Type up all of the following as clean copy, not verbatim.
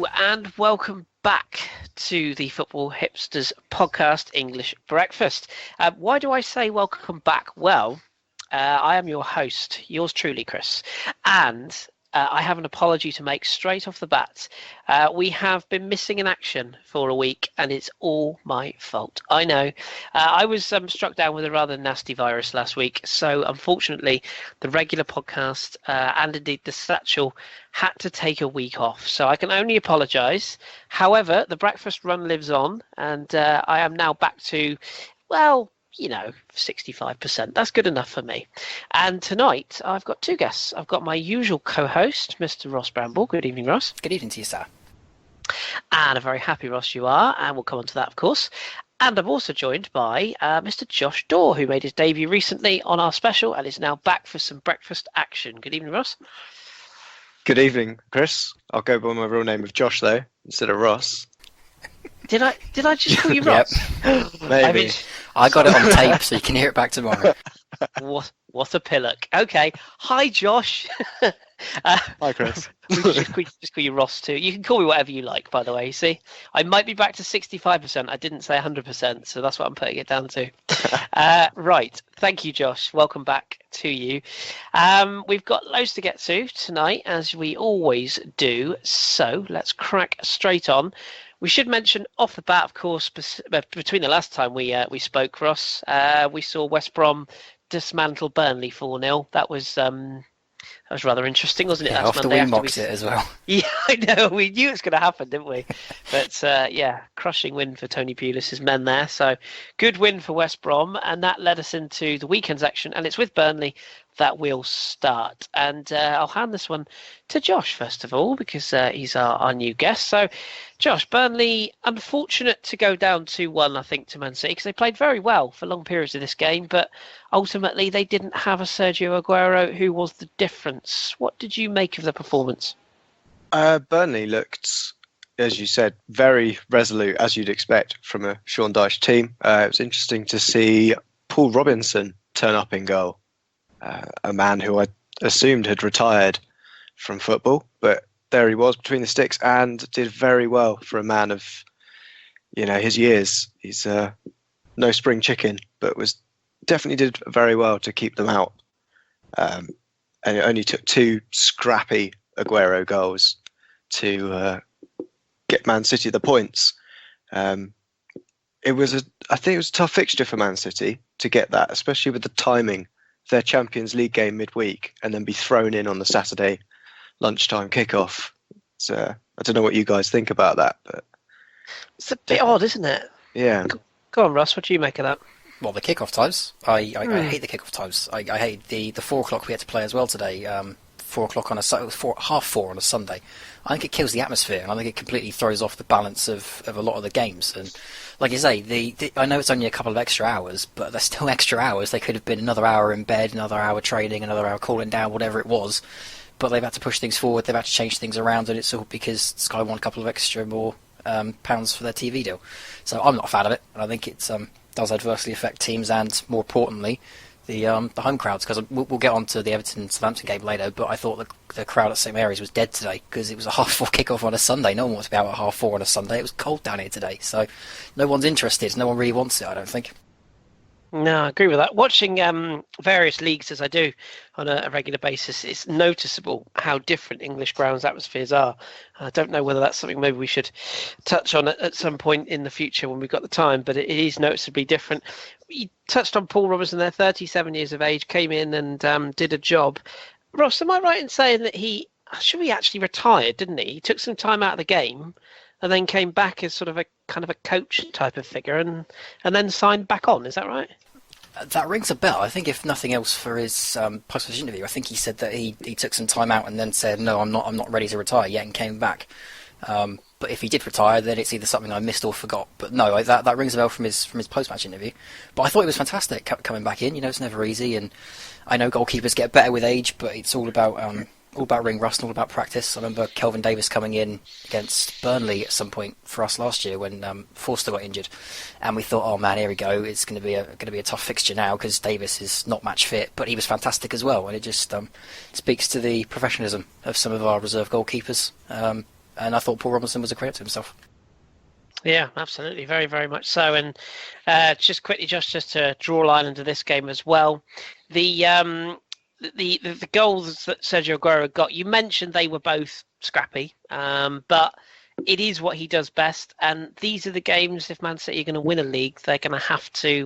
Hello and welcome back to the Football Hipsters podcast English Breakfast. Why do I say welcome back? Well, I am your host, yours truly, Kris, and I have an apology to make straight off the bat. We have been missing in action for a week, and it's all my fault. I know. I was struck down with a rather nasty virus last week, so unfortunately, the regular podcast and indeed the Satchel had to take a week off. So I can only apologise. However, the breakfast run lives on, and I am now back to, well, 65%. That's good enough for me. And tonight, I've got two guests. I've got my usual co-host, Mr. Ross Bramble. Good evening, Ross. Good evening to you, sir. And a very happy Ross you are, and we'll come on to that, of course. And I'm also joined by Mr. Josh Dawe, who made his debut recently on our special and is now back for some breakfast action. Good evening, Ross. Good evening, Kris. I'll go by my real name of Josh, though, instead of Ross. Did I just call you Ross? Yep. Maybe. I got it on tape, so you can hear it back tomorrow. What a pillock. Okay. Hi, Josh. Hi, Kris. We just call you Ross too. You can call me whatever you like, by the way. You see, I might be back to 65%. I didn't say 100%, so that's what I'm putting it down to. Right. Thank you, Josh. Welcome back to you. We've got loads to get to tonight, as we always do. So let's crack straight on. We should mention off the bat, of course, between the last time we spoke, Ross, we saw West Brom dismantle Burnley 4-0. That was rather interesting, wasn't it? Yeah, That's after Monday we mocked it as well. Yeah, I know. We knew it was going to happen, didn't we? But yeah, crushing win for Tony Pulis' men there. So good win for West Brom, and that led us into the weekend's action, and it's with Burnley that we'll start. And I'll hand this one to Josh first of all, because he's our new guest. So Josh, Burnley unfortunate to go down 2-1, I think, to Man City, because they played very well for long periods of this game, but ultimately they didn't have a Sergio Aguero who was the difference. What did you make of the performance? Burnley looked, as you said, very resolute, as you'd expect from a Sean Dyche team. It was interesting to see Paul Robinson turn up in goal, a man who I assumed had retired from football, but there he was between the sticks and did very well for a man of, his years. He's no spring chicken, but definitely did very well to keep them out. And it only took two scrappy Aguero goals to get Man City the points. I think it was a tough fixture for Man City to get that, especially with the timing of their Champions League game midweek and then be thrown in on the Saturday lunchtime kickoff. So I don't know what you guys think about that, but it's a bit odd, isn't it? Yeah. Go on, Ross. What do you make of that? Well, the kickoff times. I hate the kickoff times. I hate the 4 o'clock we had to play as well today. 4 o'clock on a Sunday, half 4 on a Sunday. I think it kills the atmosphere, and I think it completely throws off the balance of a lot of the games. And like you say, I know it's only a couple of extra hours, but they're still extra hours. They could have been another hour in bed, another hour training, another hour cooling down, whatever it was. But they've had to push things forward. They've had to change things around, and it's all because Sky want a couple of extra more pounds for their TV deal. So I'm not a fan of it, and I think it does adversely affect teams and, more importantly, the home crowds. Because we'll get on to the Everton-Southampton game later, but I thought the crowd at St Mary's was dead today because it was a half 4 kickoff on a Sunday. No one wants to be out at half 4 on a Sunday. It was cold down here today, so no one's interested. No one really wants it, I don't think. No, I agree with that. Watching various leagues as I do on a regular basis, it's noticeable how different English grounds atmospheres are. I don't know whether that's something maybe we should touch on at some point in the future when we've got the time, but it is noticeably different. You touched on Paul Robinson there, 37 years of age, came in and did a job. Ross, am I right in saying that he actually retired, didn't he? He took some time out of the game and then came back as sort of a kind of a coach type of figure and then signed back on. Is that right? That rings a bell. I think if nothing else for his post-match interview, I think he said that he took some time out and then said, no, I'm not ready to retire yet, and came back. But if he did retire, then it's either something I missed or forgot. But no, that rings a bell from his post-match interview. But I thought it was fantastic coming back in. It's never easy, and I know goalkeepers get better with age, but it's all about ring rust and all about practice. I remember Kelvin Davis coming in against Burnley at some point for us last year when Forster got injured, and we thought, oh man, here we go. It's going to be a tough fixture now because Davis is not match fit, but he was fantastic as well, and it just speaks to the professionalism of some of our reserve goalkeepers. and I thought Paul Robinson was a credit to himself. Yeah, absolutely, very, very much so. And just quickly, just to draw a line into this game as well, the goals that Sergio Aguero got, you mentioned they were both scrappy, but it is what he does best. And these are the games. If Man City are going to win a league, they're going to have to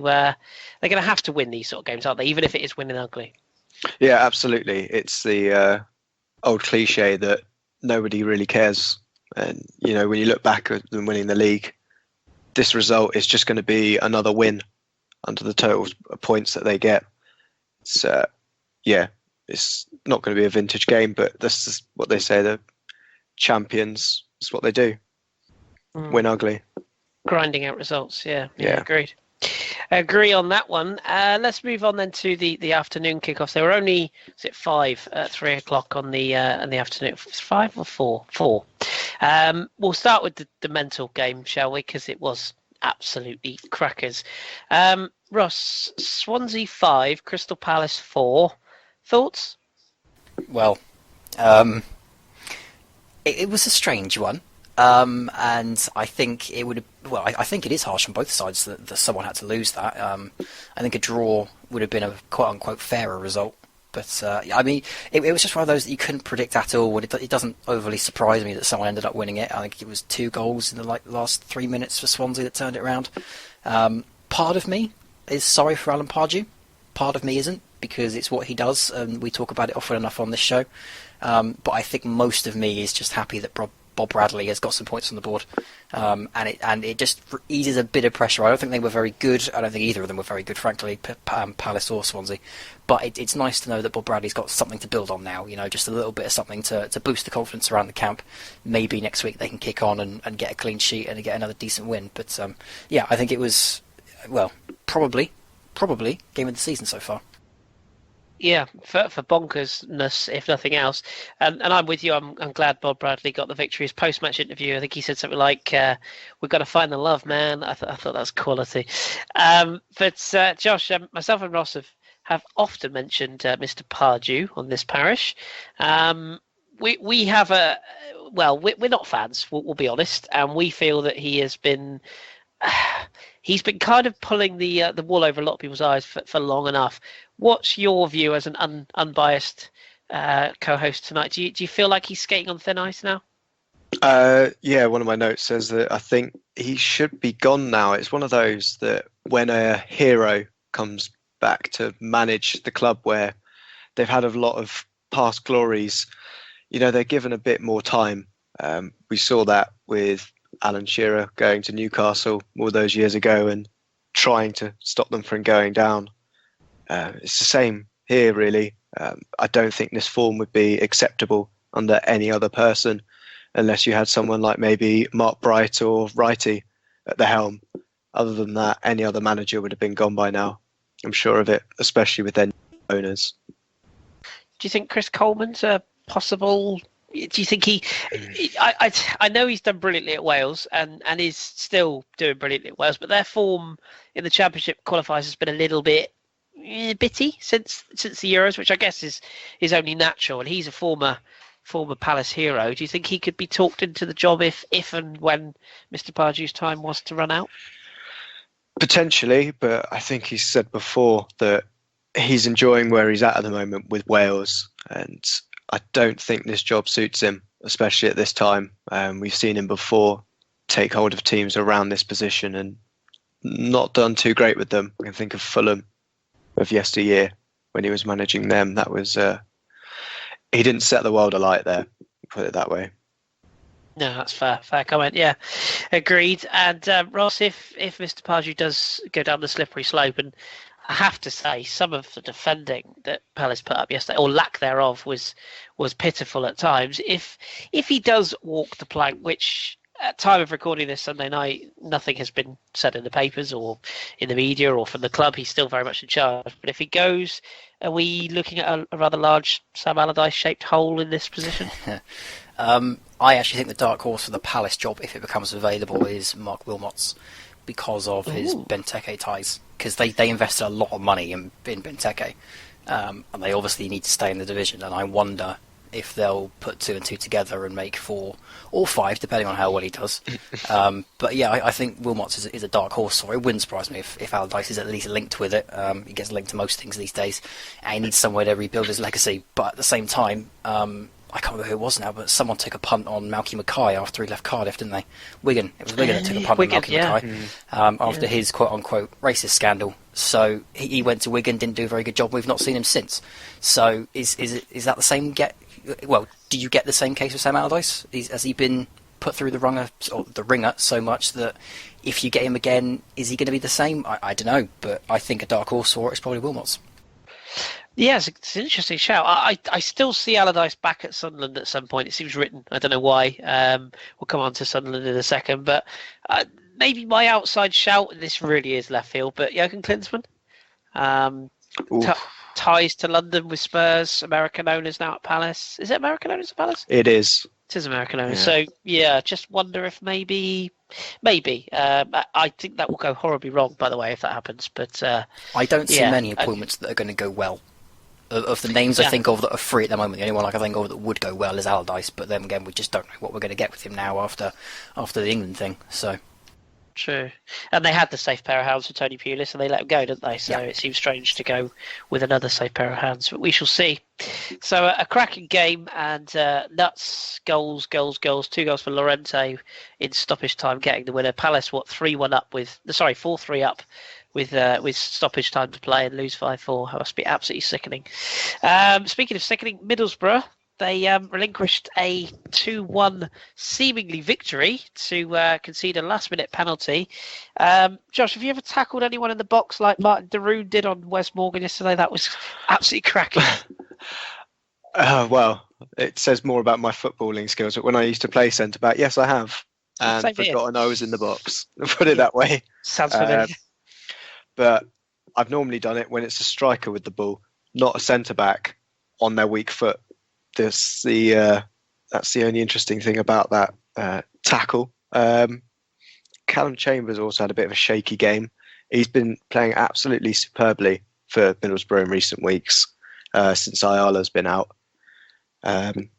win these sort of games, aren't they? Even if it is winning ugly. Yeah, absolutely. It's the old cliche that nobody really cares. And, when you look back at them winning the league, this result is just going to be another win under the total points that they get. It's, it's not going to be a vintage game, but this is what they say. The champions, it's what they do. Win ugly. Grinding out results, yeah. Agreed. Agree on that one. Let's move on then to the afternoon kickoffs. They were only 5 at 3 o'clock on the afternoon. 5 or 4? 4. We'll start with the mental game, shall we? Because it was absolutely crackers. Ross, Swansea 5, Crystal Palace 4. Thoughts? Well, it was a strange one. And I think it would have. Well, I think it is harsh on both sides that someone had to lose that. I think a draw would have been a quote unquote fairer result. But I mean, it was just one of those that you couldn't predict at all. It doesn't overly surprise me that someone ended up winning it. I think it was 2 goals in the last 3 minutes for Swansea that turned it around. Part of me is sorry for Alan Pardew. Part of me isn't, because it's what he does, and we talk about it often enough on this show. But I think most of me is just happy that Bob Bradley has got some points on the board, and it just eases a bit of pressure. I don't think they were very good. I don't think either of them were very good, frankly, Palace or Swansea. But it's nice to know that Bob Bradley's got something to build on now. Just a little bit of something to boost the confidence around the camp. Maybe next week they can kick on and get a clean sheet and get another decent win. But I think it was probably game of the season so far. Yeah, for bonkersness, if nothing else. And I'm with you. I'm glad Bob Bradley got the victory. His post-match interview, I think he said something like, we've got to find the love, man. I thought that was quality. But Josh, myself and Ross have often mentioned Mr. Pardew on this parish. We have we're not fans, we'll be honest, and we feel that he has been... he's been kind of pulling the wool over a lot of people's eyes for long enough. What's your view as an unbiased co-host tonight? Do you feel like he's skating on thin ice now? One of my notes says that I think he should be gone now. It's one of those that when a hero comes back to manage the club where they've had a lot of past glories, they're given a bit more time. We saw that with Alan Shearer going to Newcastle all those years ago and trying to stop them from going down. It's the same here, really. I don't think this form would be acceptable under any other person unless you had someone like maybe Mark Bright or Wrighty at the helm. Other than that, any other manager would have been gone by now. I'm sure of it, especially with their owners. Do you think Chris Coleman's a possible... Do you think I know he's done brilliantly at Wales and is still doing brilliantly at Wales, but their form in the Championship qualifiers has been a little bit bitty since the Euros, which I guess is only natural. And he's a former Palace hero. Do you think he could be talked into the job if and when Mr. Pardew's time was to run out? Potentially, but I think he's said before that he's enjoying where he's at the moment with Wales, and I don't think this job suits him, especially at this time. We've seen him before take hold of teams around this position and not done too great with them. I can think of Fulham of yesteryear when he was managing them. That was he didn't set the world alight there, put it that way. No, that's fair comment. Yeah, agreed. And Ross, if Mr. Pardew does go down the slippery slope, and I have to say, some of the defending that Palace put up yesterday, or lack thereof, was pitiful at times. If he does walk the plank, which at time of recording this Sunday night, nothing has been said in the papers or in the media or from the club, he's still very much in charge. But if he goes, are we looking at a rather large Sam Allardyce-shaped hole in this position? I actually think the dark horse for the Palace job, if it becomes available, is Mark Wilmot's, because of his Benteke ties. Because they invested a lot of money in Benteke, and they obviously need to stay in the division. And I wonder if they'll put 2 and 2 together and make 4 or 5, depending on how well he does. But yeah, I think Wilmots is a dark horse, so it wouldn't surprise me if Allardyce is at least linked with it. He gets linked to most things these days, and he needs somewhere to rebuild his legacy. But at the same time, I can't remember who it was now, but someone took a punt on Malky Mackay after he left Cardiff, didn't they? Wigan. It was Wigan that took a punt on Malky Mackay after his quote-unquote racist scandal. So he went to Wigan, didn't do a very good job. We've not seen him since. So is that the same? Well, do you get the same case with Sam Allardyce? Has he been put through the ringer so much that if you get him again, is he going to be the same? I don't know, but I think a dark horse for it is probably Wilmots. Yeah, it's an interesting shout. I still see Allardyce back at Sunderland at some point. It seems written. I don't know why. We'll come on to Sunderland in a second. But maybe my outside shout, and this really is left field, but Jurgen Klinsmann. Ties to London with Spurs, American owners now at Palace. Is it American owners at Palace? It is. It is American owners. Yeah. So, yeah, just wonder if maybe. I think that will go horribly wrong, by the way, if that happens. But I don't see many appointments that are going to go well. Of the names I think of that are free at the moment, the only one I can think of that would go well is Allardyce. But then again, we just don't know what we're going to get with him now after the England thing. So true, and they had the safe pair of hands for Tony Pulis, and they let him go, didn't they? So it seems strange to go with another safe pair of hands, but we shall see. So a cracking game, and nuts, goals, 2 goals for Llorente in stoppage time, getting the winner. Palace 4-3 up. With stoppage time to play and lose 5-4. That must be absolutely sickening. Speaking of sickening, Middlesbrough, they relinquished a 2-1 seemingly victory to concede a last-minute penalty. Josh, have you ever tackled anyone in the box like Martin Dawe did on Wes Morgan yesterday? That was absolutely cracking. Well, it says more about my footballing skills. But when I used to play centre-back, yes, I have. And forgotten I was in the box. Put it that way. Sounds familiar. But I've normally done it when it's a striker with the ball, not a centre-back on their weak foot. That's the only interesting thing about that tackle. Callum Chambers also had a bit of a shaky game. He's been playing absolutely superbly for Middlesbrough in recent weeks since Ayala's been out. And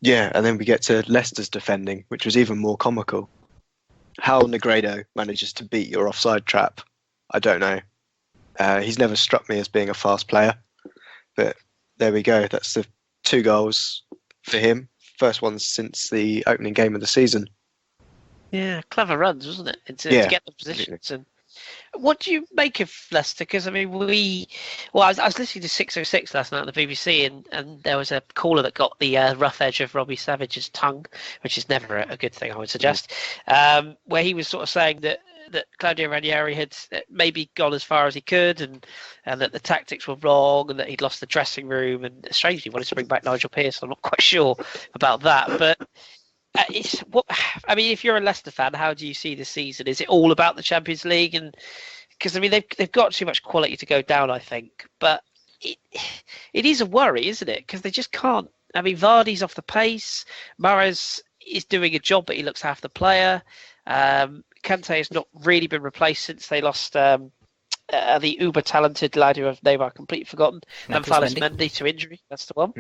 then we get to Leicester's defending, which was even more comical. How Negredo manages to beat your offside trap, I don't know. He's never struck me as being a fast player, but there we go. That's the 2 goals for him. First one since the opening game of the season. Yeah, clever runs, wasn't it? To get the positions. And what do you make of Leicester? Because I mean, I was listening to 606 last night on the BBC, and there was a caller that got the rough edge of Robbie Savage's tongue, which is never a good thing, I would suggest. Where he was sort of saying that Claudio Ranieri had maybe gone as far as he could, and that the tactics were wrong, and that he'd lost the dressing room, and strangely wanted to bring back Nigel Pearce. I'm not quite sure about that, but if you're a Leicester fan, how do you see the season? Is it all about the Champions League? And because I mean they've got too much quality to go down, I think, but it is a worry, isn't it? Because they just can't. I mean, Vardy's off the pace. Mahrez is doing a job, but he looks half the player. Kante has not really been replaced since they lost the uber-talented lad who I've completely forgotten, Namphalis Mendy to injury. That's the one.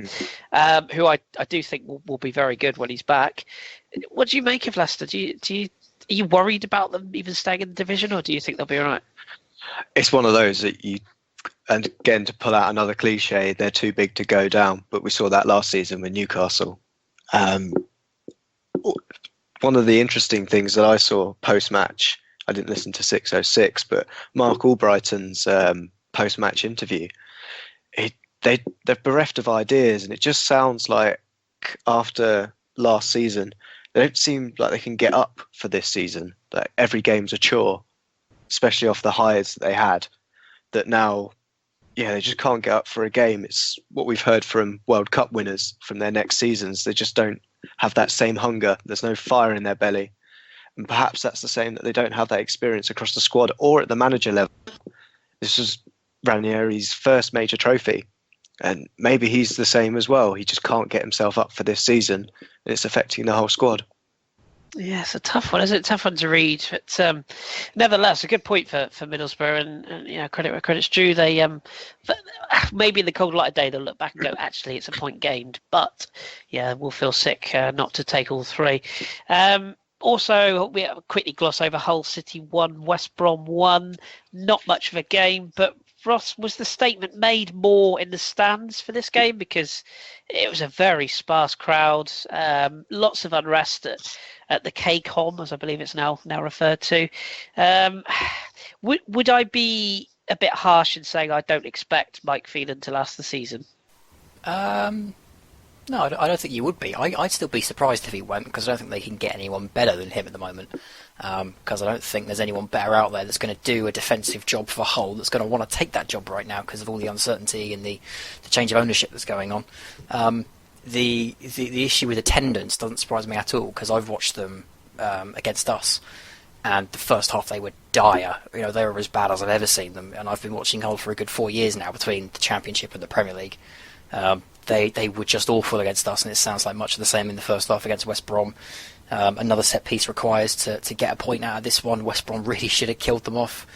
Who I do think will be very good when he's back. What do you make of Leicester? Are you worried about them even staying in the division, or do you think they'll be all right? It's one of those that and again, to pull out another cliche, they're too big to go down. But we saw that last season with Newcastle. One of the interesting things that I saw post-match, I didn't listen to 606, but Mark Albrighton's post-match interview, they're bereft of ideas, and it just sounds like after last season, they don't seem like they can get up for this season. Like every game's a chore, especially off the highs that they had, that now, they just can't get up for a game. It's what we've heard from World Cup winners from their next seasons. They just don't have that same hunger. There's no fire in their belly. And perhaps that's the same, that they don't have that experience across the squad or at the manager level. This was Ranieri's first major trophy. And maybe he's the same as well. He just can't get himself up for this season. And it's affecting the whole squad. Yeah, it's a tough one, isn't it? Tough one to read, but nevertheless, a good point for Middlesbrough, and credit where credit's due. They but maybe in the cold light of day they'll look back and go, actually, it's a point gained, but yeah, we'll feel sick not to take all three. Also, we quickly gloss over Hull City 1, West Brom 1. Not much of a game, but Ross, was the statement made more in the stands for this game? Because it was a very sparse crowd, lots of unrest at the KCOM, as I believe it's now referred to. Would I be a bit harsh in saying I don't expect Mike Phelan to last the season? No, I don't think you would be. I'd still be surprised if he went, because I don't think they can get anyone better than him at the moment. Because I don't think there's anyone better out there that's going to do a defensive job for Hull, that's going to want to take that job right now because of all the uncertainty and the change of ownership that's going on. The issue with attendance doesn't surprise me at all, because I've watched them against us, and the first half they were dire. They were as bad as I've ever seen them, and I've been watching Hull for a good 4 years now between the Championship and the Premier League. They were just awful against us, and it sounds like much of the same in the first half against West Brom. Another set piece requires to get a point out of this one. West Brom really should have killed them off.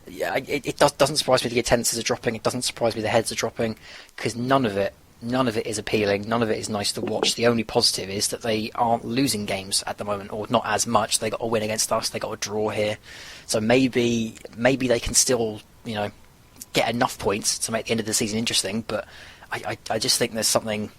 Yeah, it doesn't surprise me the attendances are dropping. It doesn't surprise me the heads are dropping, because none of it is appealing. None of it is nice to watch. The only positive is that they aren't losing games at the moment, or not as much. They got a win against us. They got a draw here, so maybe they can still get enough points to make the end of the season interesting. But I just think there's something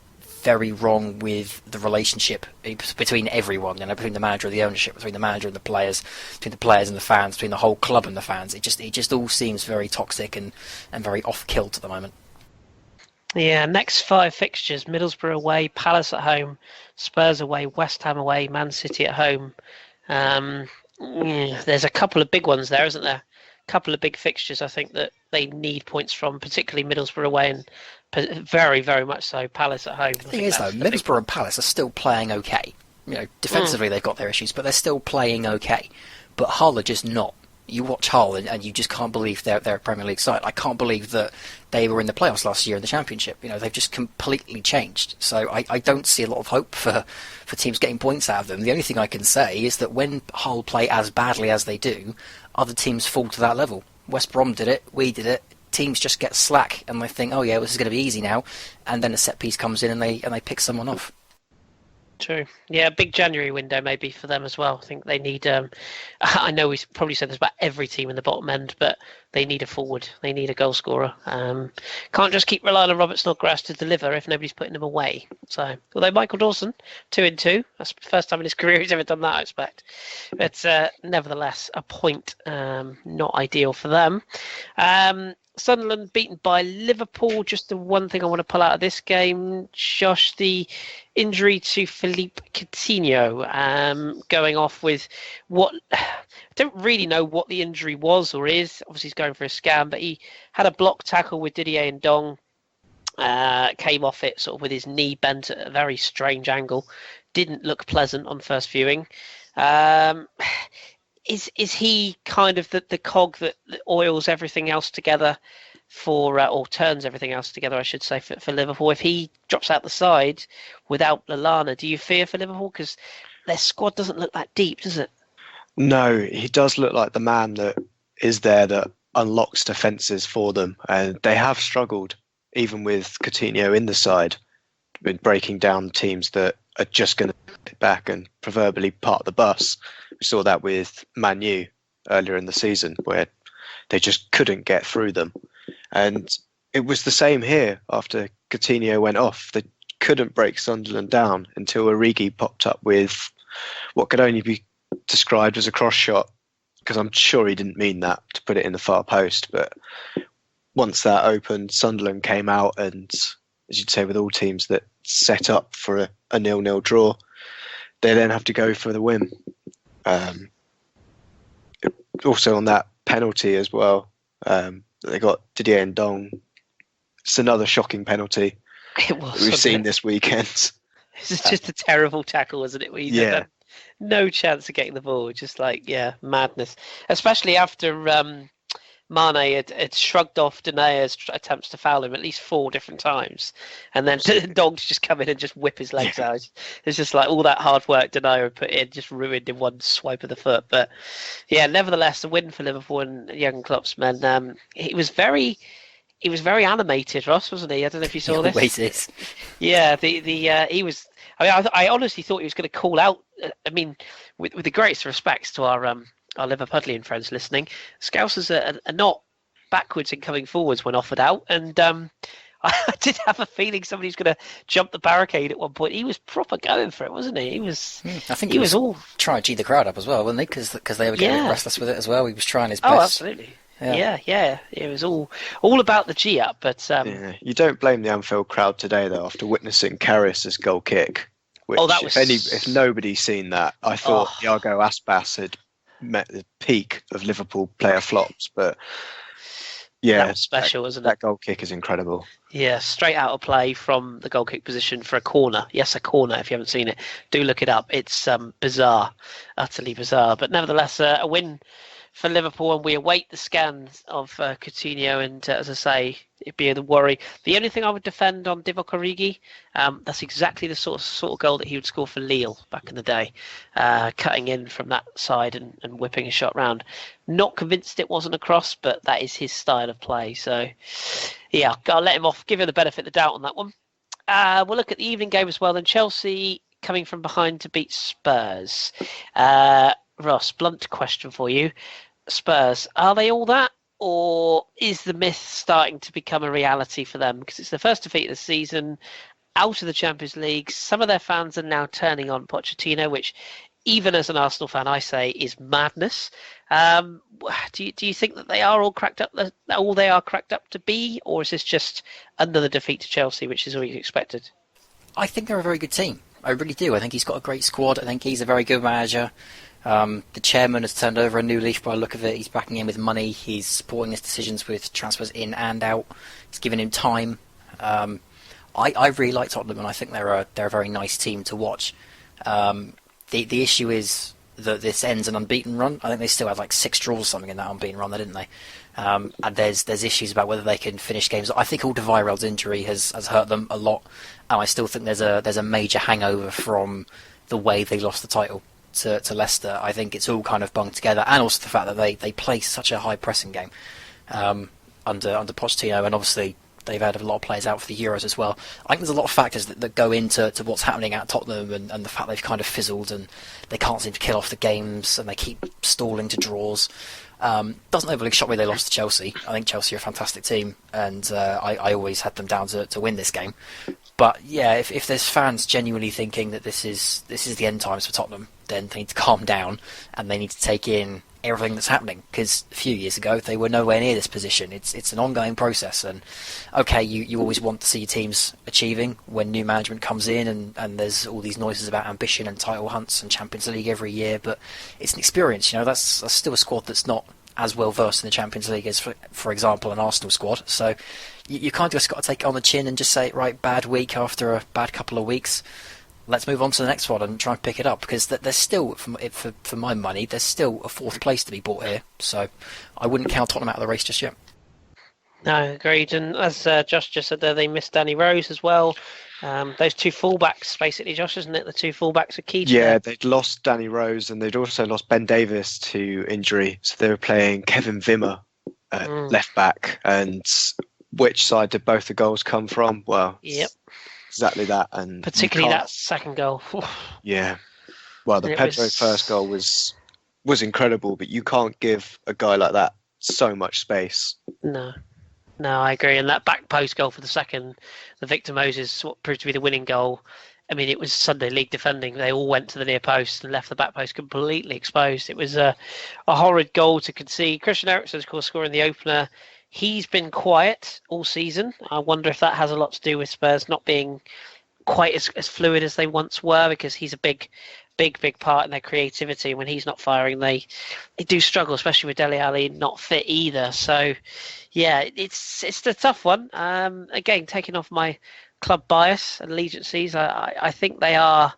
very wrong with the relationship between everyone, between the manager and the ownership, between the manager and the players, between the players and the fans, between the whole club and the fans. It just all seems very toxic and very off-kilt at the moment. Yeah, next 5 fixtures: Middlesbrough away, Palace at home, Spurs away, West Ham away, Man City at home. There's a couple of big ones there, isn't there? A couple of big fixtures I think that they need points from, particularly Middlesbrough away and very, very much so Palace at home. The thing is, though, Middlesbrough and Palace are still playing okay. Defensively they've got their issues, but they're still playing okay. But Hull are just not. You watch Hull and you just can't believe they're a Premier League side. I can't believe that they were in the playoffs last year in the Championship. They've just completely changed. So I don't see a lot of hope for teams getting points out of them. The only thing I can say is that when Hull play as badly as they do, other teams fall to that level. West Brom did it, we did it. Teams just get slack and they think, oh yeah, this is going to be easy now, and then a set piece comes in and they pick someone off. True. Yeah, big January window maybe for them as well. I think they need. I know we probably said this about every team in the bottom end, but they need a forward. They need a goal scorer. Can't just keep relying on Robert Snodgrass to deliver if nobody's putting him away. So, although Michael Dawson 2-2, that's the first time in his career he's ever done that, I expect. But nevertheless, a point not ideal for them. Sunderland beaten by Liverpool. Just the one thing I want to pull out of this game, Josh, the injury to Philippe Coutinho, going off with what I don't really know what the injury was or is. Obviously, he's going for a scan, but he had a block tackle with Didier Ndong. Came off it sort of with his knee bent at a very strange angle. Didn't look pleasant on first viewing. Is he kind of the cog that oils everything else together or turns everything else together, I should say, for Liverpool? If he drops out the side without Lallana, do you fear for Liverpool? Because their squad doesn't look that deep, does it? No, he does look like the man that is there that unlocks defences for them. And they have struggled, even with Coutinho in the side, with breaking down teams that are just going to sit back and proverbially part the bus. We saw that with Man U earlier in the season, where they just couldn't get through them. And it was the same here after Coutinho went off. They couldn't break Sunderland down until Origi popped up with what could only be described as a cross shot, because I'm sure he didn't mean that to put it in the far post. But once that opened, Sunderland came out, and as you'd say with all teams that set up for a 0-0 draw, they then have to go for the win. Also on that penalty as well, they got Didier Ndong. It's another shocking penalty It was. we've seen this weekend. It's just a terrible tackle, isn't it? Yeah. No chance of getting the ball. Just madness. Especially after Mane had shrugged off Denaya's attempts to foul him at least 4 different times, and then Dogs just come in and just whip his legs out. It's just like all that hard work Denaya had put in just ruined in one swipe of the foot. But yeah, nevertheless, a win for Liverpool and Jurgen Klopp's men. He was very animated, Ross, wasn't he? I don't know if you saw this. He always is. Yeah, he was. I honestly thought he was going to call out. I mean, with the greatest respects to our Liverpudlian friends listening, Scousers are not backwards in coming forwards when offered out, and I did have a feeling somebody's going to jump the barricade at one point. He was proper going for it, wasn't he? He was. I think he was all trying to G the crowd up as well, wasn't he? Because they were getting a bit restless with it as well. He was trying his best. Oh, absolutely. Yeah. It was all about the G up, but you don't blame the Anfield crowd today though after witnessing Karius's goal kick. Which, that was... if nobody's seen that, I thought Iago Aspas had met the peak of Liverpool player flops, but yeah, that was special, wasn't it? That goal kick is incredible. Yeah, straight out of play from the goal kick position for a corner. Yes, a corner. If you haven't seen it, do look it up. It's bizarre, utterly bizarre, but nevertheless, a win for Liverpool, and we await the scans of Coutinho, and as I say, it'd be the worry. The only thing I would defend on Divock Origi, that's exactly the sort of goal that he would score for Lille back in the day, cutting in from that side and whipping a shot round. Not convinced it wasn't a cross, but that is his style of play. So, yeah, I'll let him off, give him the benefit of the doubt on that one. We'll look at the evening game as well. Then Chelsea coming from behind to beat Spurs. Ross, blunt question for you. Spurs, are they all that, or is the myth starting to become a reality for them? Because it's the first defeat of the season, out of the Champions League. Some of their fans are now turning on Pochettino, which even as an Arsenal fan, I say is madness. Do you think that they are all cracked up, all they are cracked up to be, or is this just another defeat to Chelsea, which is all you expected? I think they're a very good team. I really do. I think he's got a great squad. I think he's a very good manager. The chairman has turned over a new leaf by the look of it. He's backing him with money. He's supporting his decisions with transfers in and out. He's giving him time. I really like Tottenham, and I think they're a very nice team to watch. The issue is that this ends an unbeaten run. I think they still had like 6 draws or something in that unbeaten run, didn't they? And there's issues about whether they can finish games. I think Alderweireld's injury has hurt them a lot, and I still think there's a major hangover from the way they lost the title to Leicester. I think it's all kind of bunged together, and also the fact that they play such a high pressing game under Pochettino, and obviously they've had a lot of players out for the Euros as well. I think there's a lot of factors that go into what's happening at Tottenham, and the fact they've kind of fizzled and they can't seem to kill off the games and they keep stalling to draws. Doesn't overly shock me they lost to Chelsea. I think Chelsea are a fantastic team, and I always had them down to win this game. But yeah, if there's fans genuinely thinking that this is the end times for Tottenham, then they need to calm down and they need to take in everything that's happening, because a few years ago they were nowhere near this position. It's an ongoing process, and okay, you always want to see your teams achieving when new management comes in, and there's all these noises about ambition and title hunts and Champions League every year, but it's an experience. That's still a squad that's not as well versed in the Champions League as, for example, an Arsenal squad. So you kind of just got to take it on the chin and just say, right, bad week after a bad couple of weeks, let's move on to the next one and try and pick it up, because there's still, for my money, there's still a 4th place to be bought here. So I wouldn't count Tottenham out of the race just yet. No, agreed. And as Josh just said there, they missed Danny Rose as well. Those 2 fullbacks, basically, Josh, isn't it? The 2 fullbacks are key to that. They'd lost Danny Rose, and they'd also lost Ben Davies to injury. So they were playing Kevin Wimmer at left back. And which side did both the goals come from? Well, exactly that. And particularly that second goal. Yeah. Well, the Pedro first goal was incredible, but you can't give a guy like that so much space. No, I agree. And that back post goal for the second, the Victor Moses, what proved to be the winning goal. I mean, it was Sunday League defending. They all went to the near post and left the back post completely exposed. It was a horrid goal to concede. Christian Eriksen, of course, scoring the opener. He's been quiet all season. I wonder if that has a lot to do with Spurs not being quite as fluid as they once were, because he's a big part in their creativity. When he's not firing, they do struggle, especially with Dele Alli not fit either. So, yeah, it's a tough one. Again, taking off my club bias and allegiances, I think they're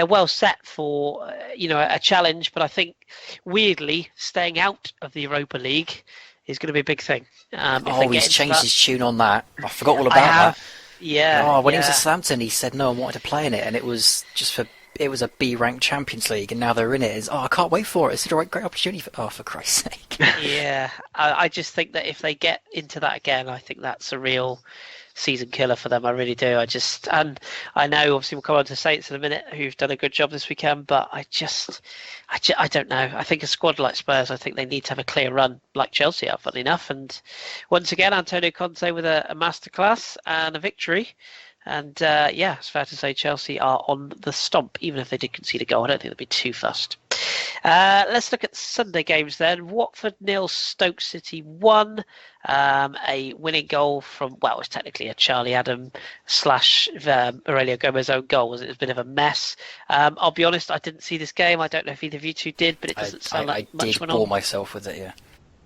well set for a challenge. But I think weirdly staying out of the Europa League is going to be a big thing. He's changed his tune on that. I forgot all about that. Yeah. When he was at Southampton, he said no one wanted to play in it, and it was a B-ranked Champions League, and now they're in it. I can't wait for it. It's a great opportunity for Christ's sake. Yeah, I just think that if they get into that again, I think that's a real season killer for them. I really do. And I know obviously we'll come on to Saints in a minute, who've done a good job this weekend, but I don't know. I think a squad like Spurs, I think they need to have a clear run like Chelsea are, funnily enough. And once again, Antonio Conte with a masterclass and a victory. And it's fair to say Chelsea are on the stomp, even if they did concede a goal. I don't think they'd be too fussed. Let's look at Sunday games then. Watford 0, Stoke City 1. A winning goal from, it was technically a Charlie Adam / Aurelio Gomez own goal. It was a bit of a mess. I'll be honest, I didn't see this game. I don't know if either of you two did, but it doesn't sound like much went on. I did bore myself with it, yeah.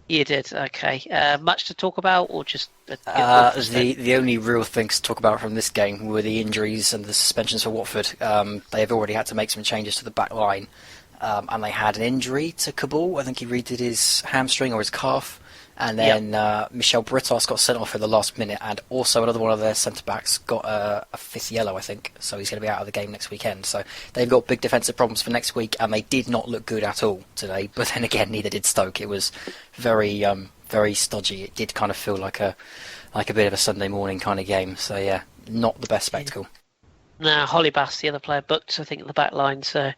You did, okay. Much to talk about, or just... The only real things to talk about from this game were the injuries and the suspensions for Watford. They have already had to make some changes to the back line. And they had an injury to Kabul. I think he redid his hamstring or his calf. And then Michel Britos got sent off in the last minute, and also another one of their centre-backs got a fifth yellow, I think. So he's going to be out of the game next weekend. So they've got big defensive problems for next week, and they did not look good at all today. But then again, neither did Stoke. It was very, very stodgy. It did kind of feel like a bit of a Sunday morning kind of game. So yeah, not the best spectacle. Now, Hollybass, the other player, booked, I think, in the back line. So,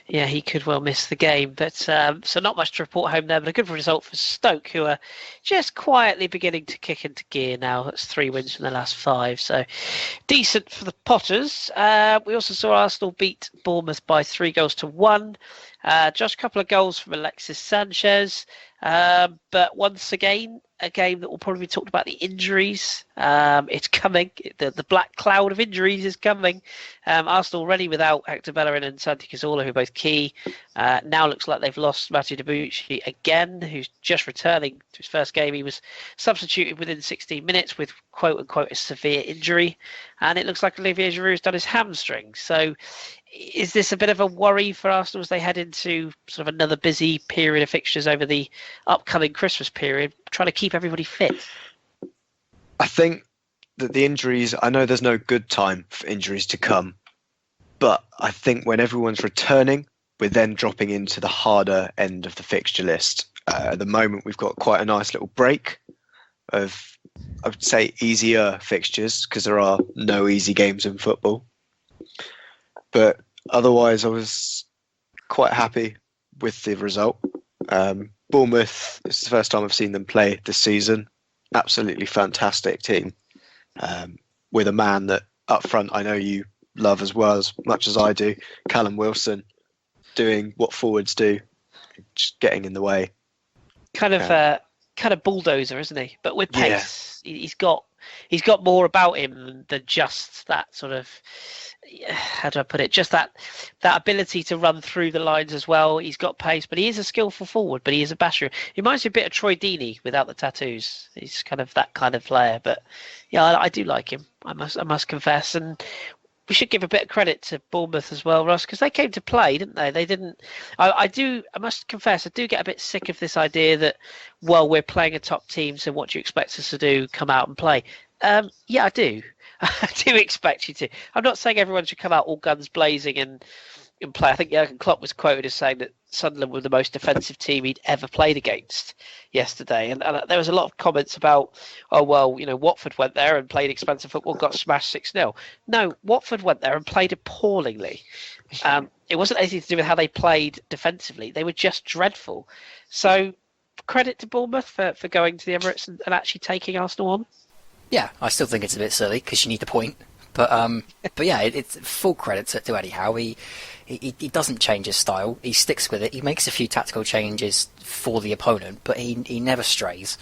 yeah, he could well miss the game. But so not much to report home there, but a good result for Stoke, who are just quietly beginning to kick into gear now. That's 3 wins from the last 5. So, decent for the Potters. We also saw Arsenal beat Bournemouth by 3-1. Just a couple of goals from Alexis Sanchez. But once again, a game that will probably be talked about, the injuries. It's coming. The black cloud of injuries is coming. Arsenal already without Hector Bellerin and Santi Cazorla, who are both key. Now looks like they've lost Mathieu Debuchy again, who's just returning to his first game. He was substituted within 16 minutes with quote-unquote a severe injury. And it looks like Olivier Giroud's done his hamstring. So is this a bit of a worry for Arsenal as they head into sort of another busy period of fixtures over the upcoming Christmas period, trying to keep everybody fit? I think that the injuries, I know there's no good time for injuries to come, but I think when everyone's returning, we're then dropping into the harder end of the fixture list. At the moment, we've got quite a nice little break of, I would say, easier fixtures, because there are no easy games in football. But otherwise, I was quite happy with the result. Bournemouth, it's the first time I've seen them play this season. Absolutely fantastic team. With a man that up front I know you love as well, as much as I do, Callum Wilson, doing what forwards do, just getting in the way. Kind of bulldozer, isn't he? But with pace, he's got more about him than just that sort of, how do I put it? Just that ability to run through the lines as well. He's got pace, but he is a skillful forward. But he is a basher. He reminds me a bit of Troy Deeney without the tattoos. He's kind of that kind of player. But yeah, I do like him. I must confess. And we should give a bit of credit to Bournemouth as well, Ross, because they came to play, didn't they? They didn't. I must confess, I do get a bit sick of this idea that, well, we're playing a top team, so what do you expect us to do? Come out and play? Yeah, I do. I do expect you to. I'm not saying everyone should come out all guns blazing and play. I think Jurgen Klopp was quoted as saying that Sunderland were the most defensive team he'd ever played against yesterday. And there was a lot of comments about, oh, well, Watford went there and played expensive football, got smashed 6-0. No, Watford went there and played appallingly. It wasn't anything to do with how they played defensively. They were just dreadful. So credit to Bournemouth for going to the Emirates and actually taking Arsenal on. Yeah, I still think it's a bit silly because you need the point. But yeah, it's full credit to Eddie Howe. He doesn't change his style. He sticks with it. He makes a few tactical changes for the opponent, but he never strays.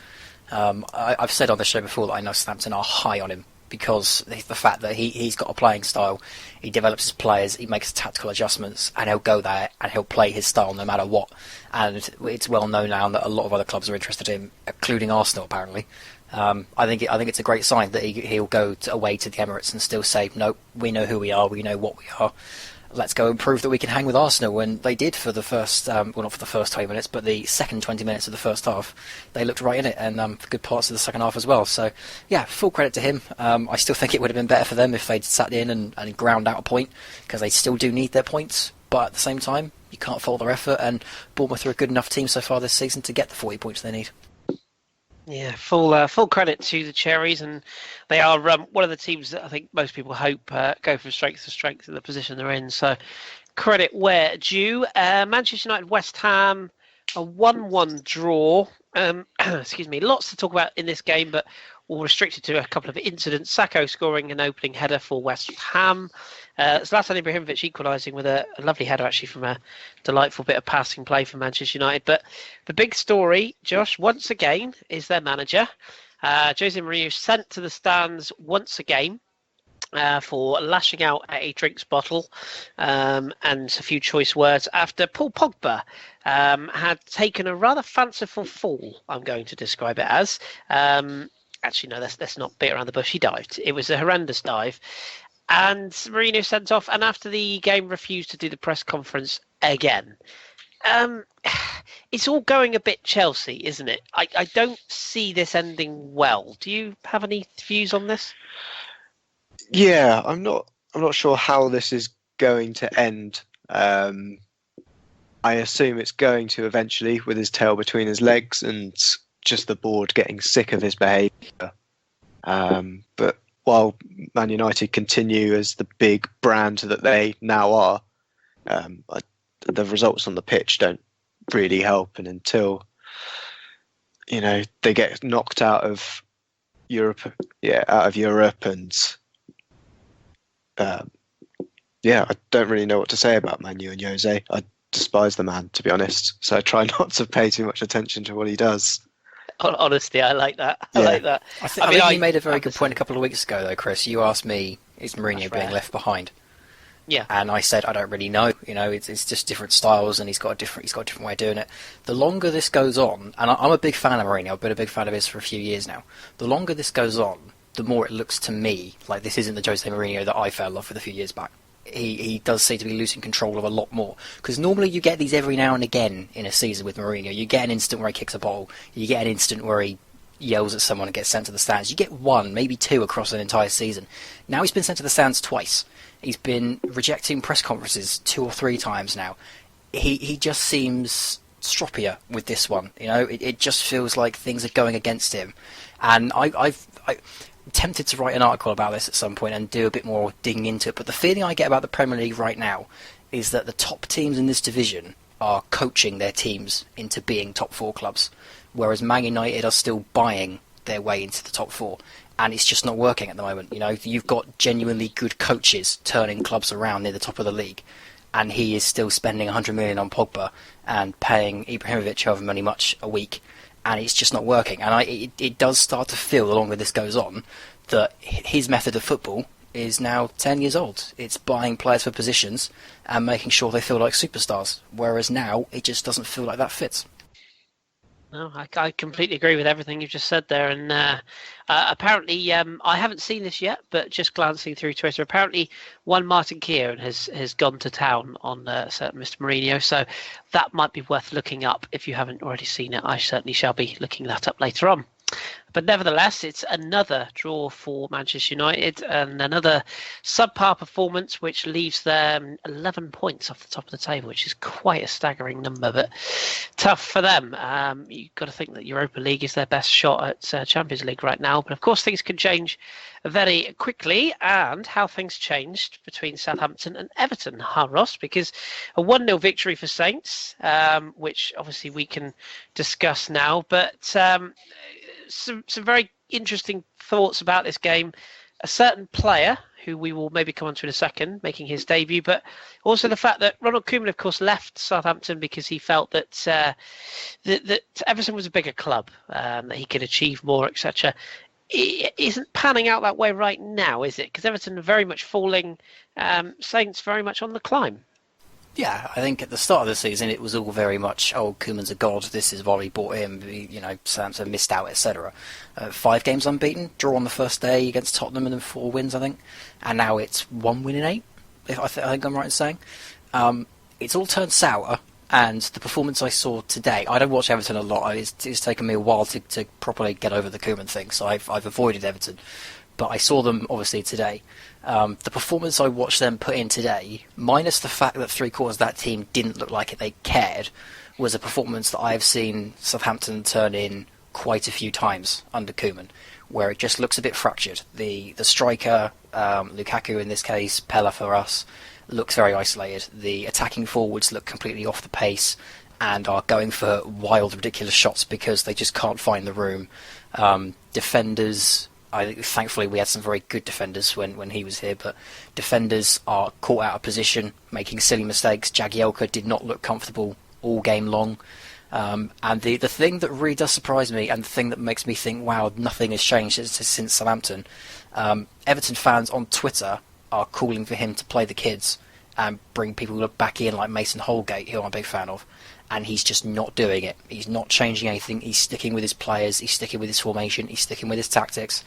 I've said on the show before that I know Southampton are high on him because the fact that he's got a playing style, he develops his players, he makes tactical adjustments, and he'll go there and he'll play his style no matter what. And it's well known now that a lot of other clubs are interested in him, including Arsenal apparently. I think it's a great sign that he'll go away to the Emirates and still say, no, we know who we are, we know what we are. let's go and prove that we can hang with Arsenal. When they did for the first, well, not for the first 20 minutes, but the second 20 minutes of the first half, they looked right in it, and for good parts of the second half as well. So, yeah, full credit to him. I still think it would have been better for them if they'd sat in and ground out a point, because they still do need their points. But at the same time, you can't fault their effort, and Bournemouth are a good enough team so far this season to get the 40 points they need. Yeah, full credit to the Cherries, and they are one of the teams that I think most people hope go from strength to strength in the position they're in. So credit where due. Manchester United, West Ham, a 1-1 draw. Excuse me, lots to talk about in this game, but all restricted to a couple of incidents. Sacco scoring an opening header for West Ham. Zlatan Ibrahimovic equalising with a lovely header, actually, from a delightful bit of passing play for Manchester United. But the big story, Josh, once again, is their manager. Jose Mourinho sent to the stands once again for lashing out at a drinks bottle and a few choice words after Paul Pogba had taken a rather fanciful fall, I'm going to describe it as. Actually, no, let's not beat around the bush. He dived. It was a horrendous dive. And Mourinho sent off, and after the game refused to do the press conference again. It's all going a bit Chelsea, isn't it? I don't see this ending well. Do you have any views on this? Yeah, I'm not sure how this is going to end. I assume it's going to eventually, with his tail between his legs and just the board getting sick of his behaviour. But while Man United continue as the big brand that they now are, the results on the pitch don't really help. And until they get knocked out of Europe, and I don't really know what to say about Man U and Jose. I despise the man, to be honest. So I try not to pay too much attention to what he does. Honestly, I like that. I like that. I think you made a very good point a couple of weeks ago, though, Chris. You asked me, is Mourinho being left behind? Yeah. And I said, I don't really know. It's just different styles, and he's got a different way of doing it. The longer this goes on, and I'm a big fan of Mourinho, I've been a big fan of his for a few years now. The longer this goes on, the more it looks to me like this isn't the Jose Mourinho that I fell in love with a few years back. He does seem to be losing control of a lot more. Because normally you get these every now and again in a season with Mourinho. You get an instant where he kicks a ball. You get an instant where he yells at someone and gets sent to the stands. You get one, maybe two across an entire season. Now he's been sent to the stands twice. He's been rejecting press conferences 2 or 3 times now. He just seems stroppier with this one. It just feels like things are going against him. And I'm tempted to write an article about this at some point and do a bit more digging into it. But the feeling I get about the Premier League right now is that the top teams in this division are coaching their teams into being top 4 clubs, whereas Man United are still buying their way into the top 4. And it's just not working at the moment. You've got genuinely good coaches turning clubs around near the top of the league, and he is still spending 100 million on Pogba and paying Ibrahimovic however many much a week, and it's just not working. And it does start to feel, the longer this goes on, that his method of football is now 10 years old. It's buying players for positions and making sure they feel like superstars, whereas now it just doesn't feel like that fits. No, I completely agree with everything you've just said there. And apparently, I haven't seen this yet, but just glancing through Twitter, apparently one Martin Keown has gone to town on certain Mr. Mourinho. So that might be worth looking up if you haven't already seen it. I certainly shall be looking that up later on. But nevertheless, it's another draw for Manchester United and another subpar performance, which leaves them 11 points off the top of the table, which is quite a staggering number, but tough for them. You've got to think that Europa League is their best shot at Champions League right now. But of course, things can change very quickly, and how things changed between Southampton and Everton, Ross, because a 1-0 victory for Saints, which obviously we can discuss now, but some very interesting thoughts about this game. A certain player, who we will maybe come on to in a second, making his debut, but also the fact that Ronald Koeman, of course, left Southampton because he felt that that Everton was a bigger club, that he could achieve more, etc. It isn't panning out that way right now, is it? Because Everton are very much falling, Saints very much on the climb. Yeah, I think at the start of the season it was all very much, Koeman's a god, this is why we bought him, Southampton missed out, etc. 5 games unbeaten, draw on the first day against Tottenham and then 4 wins, I think. And now it's 1 win in 8. I think I'm right in saying. It's all turned sour, and the performance I saw today, I don't watch Everton a lot. It's taken me a while to properly get over the Koeman thing, so I've avoided Everton. But I saw them, obviously, today. The performance I watched them put in today, minus the fact that three-quarters of that team didn't look like they cared, was a performance that I've seen Southampton turn in quite a few times under Koeman, where it just looks a bit fractured. The striker, Lukaku in this case, Pella for us, looks very isolated. The attacking forwards look completely off the pace and are going for wild, ridiculous shots because they just can't find the room. Defenders, thankfully we had some very good defenders when he was here, but defenders are caught out of position, making silly mistakes. Jagielka did not look comfortable all game long. And the thing that really does surprise me, and the thing that makes me think, wow, nothing has changed since Southampton, Everton fans on Twitter are calling for him to play the kids and bring people back in like Mason Holgate, who I'm a big fan of, and he's just not doing it. He's not changing anything. He's sticking with his players. He's sticking with his formation. He's sticking with his tactics.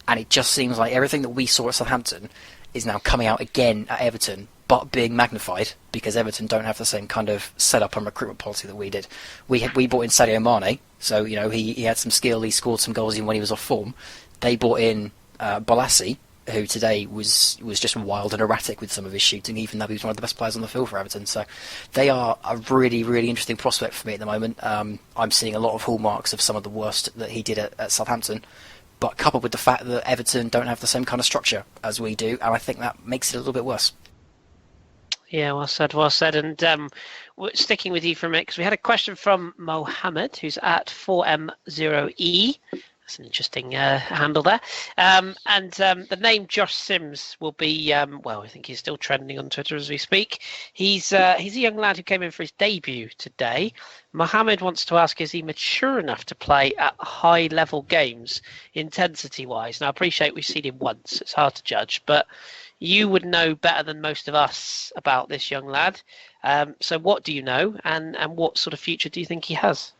And it just seems like everything that we saw at Southampton is now coming out again at Everton, but being magnified because Everton don't have the same kind of setup and recruitment policy that we did. We bought in Sadio Mane, so he had some skill. He scored some goals even when he was off form. They bought in Bolasie, who today was just wild and erratic with some of his shooting, even though he was one of the best players on the field for Everton. So they are a really, really interesting prospect for me at the moment. I'm seeing a lot of hallmarks of some of the worst that he did at Southampton, but coupled with the fact that Everton don't have the same kind of structure as we do, and I think that makes it a little bit worse. Yeah, well said. And sticking with you for a minute, because we had a question from Mohammed, who's at 4M0E. That's an interesting handle there. And the name Josh Sims will be, I think he's still trending on Twitter as we speak. He's a young lad who came in for his debut today. Mohammed wants to ask, is he mature enough to play at high-level games, intensity-wise? Now, I appreciate we've seen him once. It's hard to judge, but you would know better than most of us about this young lad. So what do you know, and what sort of future do you think he has?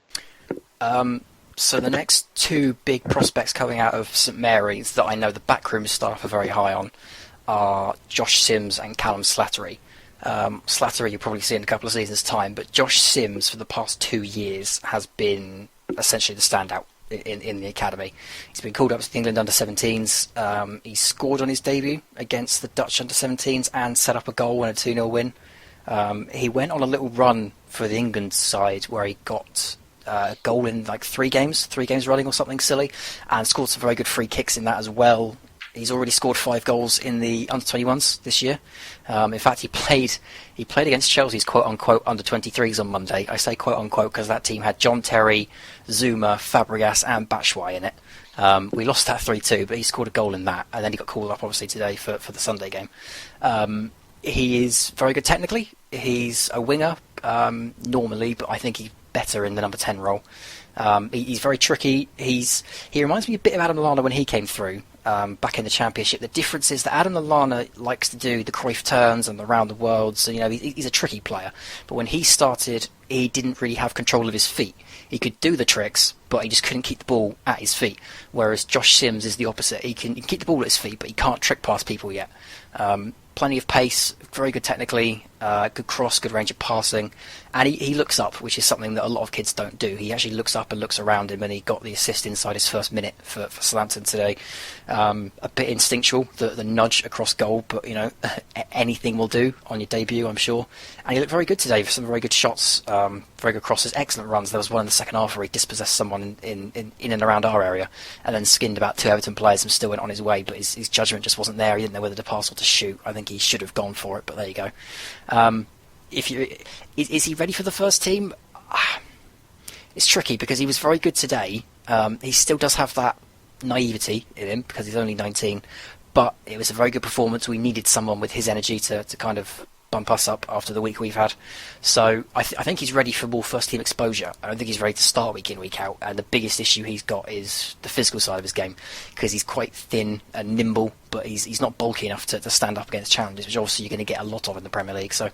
So the next two big prospects coming out of St Mary's that I know the backroom staff are very high on are Josh Sims and Callum Slattery. Slattery you'll probably see in a couple of seasons' time, but Josh Sims for the past 2 years has been essentially the standout in the academy. He's been called up to the England under-17s. He scored on his debut against the Dutch under-17s and set up a goal and a 2-0 win. He went on a little run for the England side where he got a goal in like 3 games running or something silly, and scored some very good free kicks in that as well. He's already scored 5 goals in the under-21s this year. In fact, he played against Chelsea's quote-unquote under-23s on Monday. I say quote-unquote because that team had John Terry, Zuma, Fabregas and Batshuayi in it. We lost that 3-2, but he scored a goal in that, and then he got called up obviously today for the Sunday game. He is very good technically. He's a winger normally, but I think he's better in the number 10 role. He's very tricky. He reminds me a bit of Adam Lallana when he came through back in the Championship. The difference is that Adam Lallana likes to do the Cruyff turns and the round the world, so he's a tricky player. But when he started, he didn't really have control of his feet. He could do the tricks, but he just couldn't keep the ball at his feet. Whereas Josh Sims is the opposite. He can keep the ball at his feet, but he can't trick past people yet. Plenty of pace, very good technically, good cross, good range of passing, and he looks up, which is something that a lot of kids don't do. He actually looks up and looks around him, and he got the assist inside his first minute for Southampton today. A bit instinctual, the nudge across goal, but anything will do on your debut, I'm sure. And he looked very good today for some very good shots, very good crosses, excellent runs. There was one in the second half where he dispossessed someone in and around our area, and then skinned about 2 Everton players and still went on his way, but his judgment just wasn't there. He didn't know whether to pass or to shoot. I think he should have gone for it, but there you go. Is he ready for the first team? It's tricky because he was very good today. He still does have that naivety in him because he's only 19, but it was a very good performance. We needed someone with his energy to kind of bump us up after the week we've had. So I think he's ready for more first team exposure. I don't think he's ready to start week in, week out, and the biggest issue he's got is the physical side of his game, because he's quite thin and nimble, but he's not bulky enough to stand up against challenges, which obviously you're going to get a lot of in the Premier League. So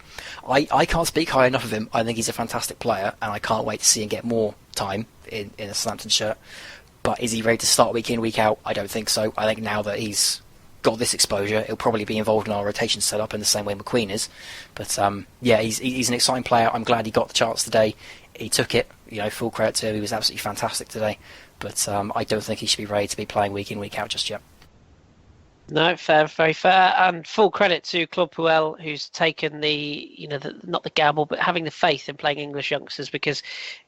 I can't speak high enough of him. I think he's a fantastic player, and I can't wait to see him get more time in a Southampton shirt. But is he ready to start week in, week out? I don't think so. I think now that he's got this exposure, he'll probably be involved in our rotation setup in the same way McQueen is. But he's an exciting player. I'm glad he got the chance today. He took it. Full credit to him. He was absolutely fantastic today. But I don't think he should be ready to be playing week in, week out just yet. No, fair, very fair, and full credit to Claude Puel, who's taken not the gamble, but having the faith in playing English youngsters, because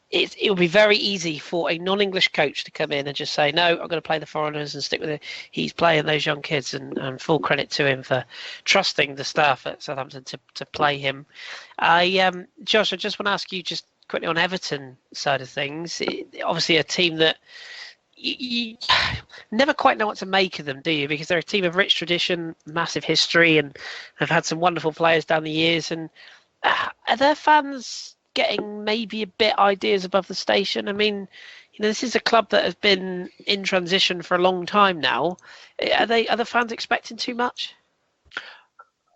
it would be very easy for a non-English coach to come in and just say, no, I'm going to play the foreigners and stick with it. He's playing those young kids, and full credit to him for trusting the staff at Southampton to play him. Josh, I just want to ask you just quickly on Everton side of things. Obviously a team that you never quite know what to make of them, do you? Because they're a team of rich tradition, massive history, and have had some wonderful players down the years. And are their fans getting maybe a bit ideas above the station? I mean, this is a club that has been in transition for a long time now. Are the fans expecting too much?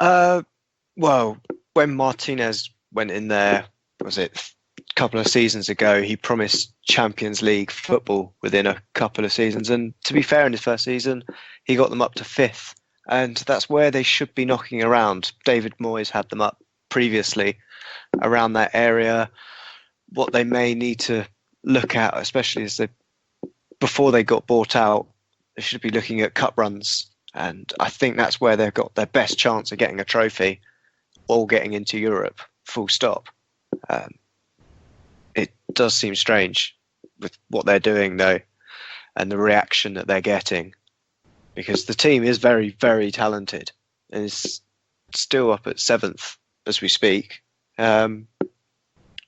Well, when Martinez went in there, was it couple of seasons ago, he promised Champions League football within a couple of seasons, and to be fair, in his first season he got them up to 5th, and that's where they should be knocking around. David Moyes had them up previously around that area. What they may need to look at, especially as before they got bought out, they should be looking at cup runs, and I think that's where they've got their best chance of getting a trophy or getting into Europe, full stop. It does seem strange with what they're doing, though, and the reaction that they're getting, because the team is very, very talented and is still up at 7th as we speak. But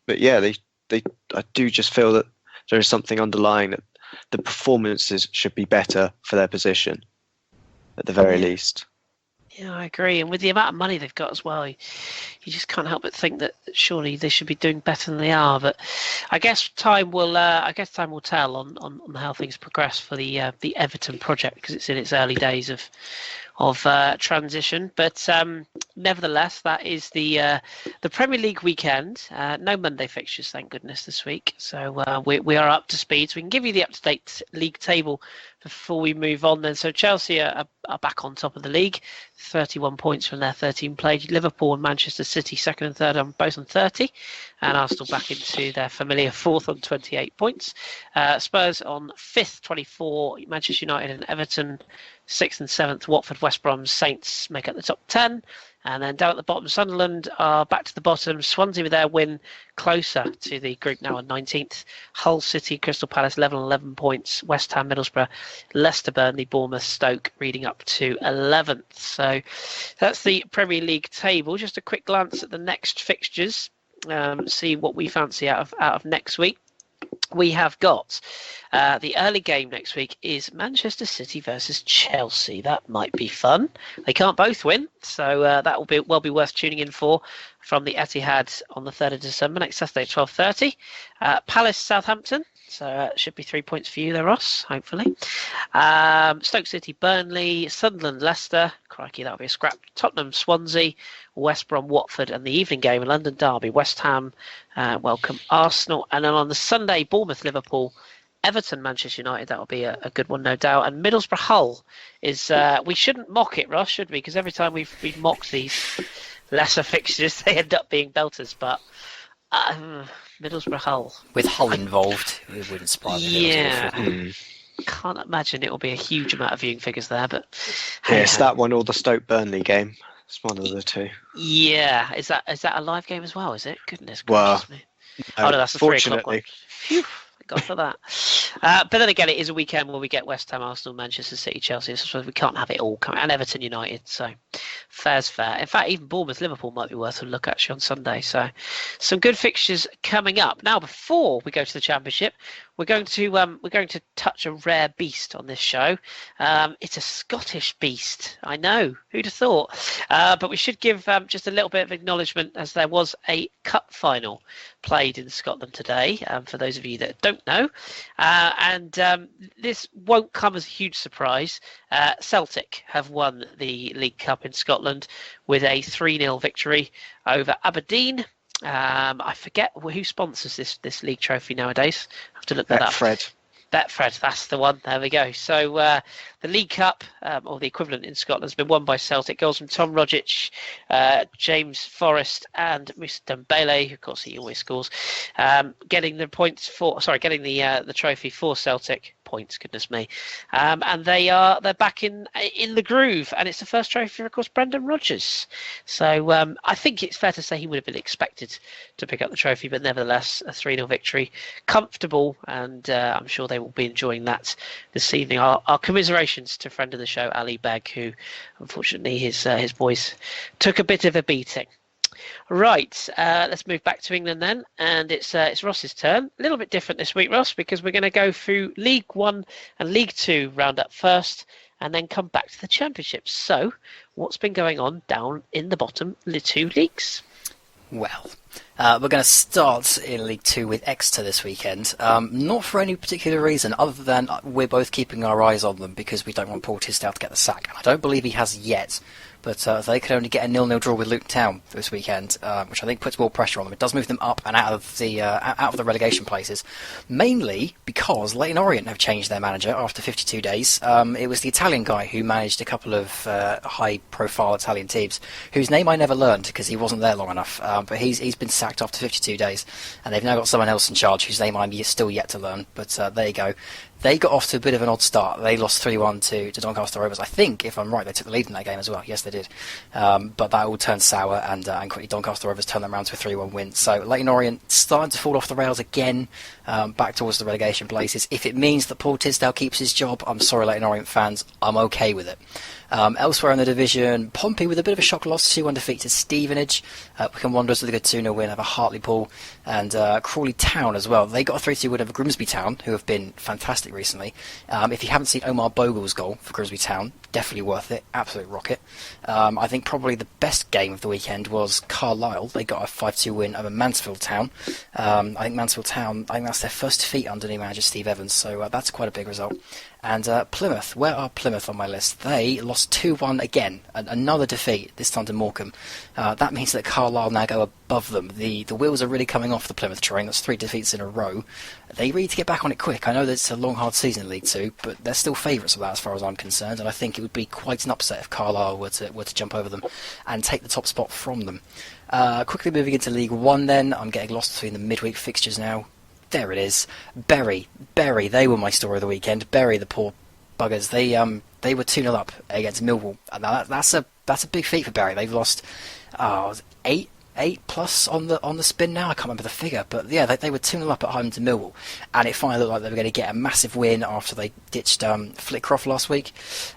yeah, I do just feel that there is something underlying, that the performances should be better for their position, at the very least. Yeah, I agree. And with the amount of money they've got as well, you just can't help but think that surely they should be doing better than they are. But I guess time will tell on how things progress for the Everton project, because it's in its early days of transition. But nevertheless, that is the Premier League weekend. No Monday fixtures, thank goodness, this week. So we are up to speed. So we can give you the up-to-date league table before we move on then. So Chelsea are back on top of the league, 31 points from their 13 played. Liverpool and Manchester City, second and third, both on 30. And Arsenal back into their familiar fourth on 28 points. Spurs on 5th, 24. Manchester United and Everton 6th and 7th. Watford, West Brom, Saints make up the top 10. And then down at the bottom, Sunderland are back to the bottom. Swansea with their win, closer to the group now on 19th. Hull City, Crystal Palace, level on 11 points. West Ham, Middlesbrough, Leicester, Burnley, Bournemouth, Stoke reading up to 11th. So that's the Premier League table. Just a quick glance at the next fixtures. See what we fancy out of next week. We have got the early game next week is Manchester City versus Chelsea. That might be fun. They can't both win, so that will be worth tuning in for from the Etihad on the 3rd of December, next Saturday at 12:30. Palace Southampton. So it should be 3 points for you there, Ross, hopefully. Stoke City, Burnley, Sunderland, Leicester. Crikey, that'll be a scrap. Tottenham, Swansea, West Brom, Watford, and the evening game, London derby, West Ham, welcome Arsenal. And then on the Sunday, Bournemouth, Liverpool, Everton, Manchester United. That'll be a good one, no doubt. And Middlesbrough, Hull is. We shouldn't mock it, Ross, should we? Because every time we've mocked these lesser fixtures, they end up being belters. But Middlesbrough, Hull. With Hull involved, it wouldn't surprise me. Yeah. Can't imagine it will be a huge amount of viewing figures there, but yeah, it's that one or the Stoke Burnley game. It's one of the two. Yeah, is that a live game as well? Is it? Goodness gracious me! Oh no, that's a 3 o'clock one. Phew, thank God for that. But then again, it is a weekend where we get West Ham, Arsenal, Manchester City, Chelsea. So we can't have it all come, and Everton, United. So fair's fair. In fact, even Bournemouth, Liverpool might be worth a look actually on Sunday. So some good fixtures coming up. Now, before we go to the Championship, we're going to touch a rare beast on this show. It's a Scottish beast. I know, who'd have thought? But we should give just a little bit of acknowledgement, as there was a cup final played in Scotland today. For those of you that don't know, and this won't come as a huge surprise. Celtic have won the League Cup in Scotland with a 3-0 victory over Aberdeen. I forget who sponsors this league trophy nowadays. I have to look that up. Betfred. Betfred, that's the one. There we go. So the League Cup, or the equivalent in Scotland, has been won by Celtic. Goals from Tom Rogic, James Forrest, and Mr. Dembele, who of course he always scores. Getting the trophy for Celtic. Points, goodness me, and they're back in the groove, and it's the first trophy for, of course, Brendan Rodgers. So I think it's fair to say he would have been expected to pick up the trophy, but nevertheless, a 3-0 victory, comfortable, and I'm sure they will be enjoying that this evening. Our commiserations to friend of the show, Ali Beg, who unfortunately his boys took a bit of a beating. Right, let's move back to England then, and it's Ross's turn. A little bit different this week, Ross, because we're going to go through League One and League Two roundup first, and then come back to the Championship. So, what's been going on down in the bottom two leagues? Well, we're going to start in League Two with Exeter this weekend. Not for any particular reason, other than we're both keeping our eyes on them because we don't want Paul Tisdale to get the sack. I don't believe he has yet. But they could only get a 0-0 draw with Luton Town this weekend, which I think puts more pressure on them. It does move them up and out of the relegation places, mainly because Leyton Orient have changed their manager after 52 days. It was the Italian guy who managed a couple of high-profile Italian teams, whose name I never learned because he wasn't there long enough. But he's been sacked after 52 days, and they've now got someone else in charge whose name I'm still yet to learn. But there you go. They got off to a bit of an odd start. They lost 3-1 to Doncaster Rovers. I think, if I'm right, they took the lead in that game as well. Yes, they did. But that all turned sour, and quickly Doncaster Rovers turned them around to a 3-1 win. So Leyton Orient starting to fall off the rails again, back towards the relegation places. If it means that Paul Tisdale keeps his job, I'm sorry, Leyton Orient fans, I'm okay with it. Elsewhere in the division, Pompey with a bit of a shock loss, 2-1 defeat to Stevenage. Wycombe Wanderers with a good 2-0 win over Hartlepool, and Crawley Town as well. They got a 3-2 win over Grimsby Town, who have been fantastic recently. If you haven't seen Omar Bogle's goal for Grimsby Town, definitely worth it. Absolute rocket. I think probably the best game of the weekend was Carlisle. They got a 5-2 win over Mansfield Town. I think Mansfield Town, that's their first defeat under new manager Steve Evans, so that's quite a big result. And Plymouth, where are Plymouth on my list? They lost 2-1 again, another defeat, this time to Morecambe. That means that Carlisle now go above them. The wheels are really coming off the Plymouth train. That's 3 defeats in a row. They need to get back on it quick. I know that it's a long, hard season in League Two, but they're still favourites of that as far as I'm concerned, and I think it would be quite an upset if Carlisle were to jump over them and take the top spot from them. Quickly moving into League One then, I'm getting lost between the midweek fixtures now. There it is. Bury, they were my story of the weekend. Bury, the poor buggers. They were 2-0 up against Millwall. Now that's a big feat for Bury. They've lost 8 plus on the spin now. I can't remember the figure, but yeah, they were 2-0 up at home to Millwall, and it finally looked like they were going to get a massive win after they ditched Flitcroft last week,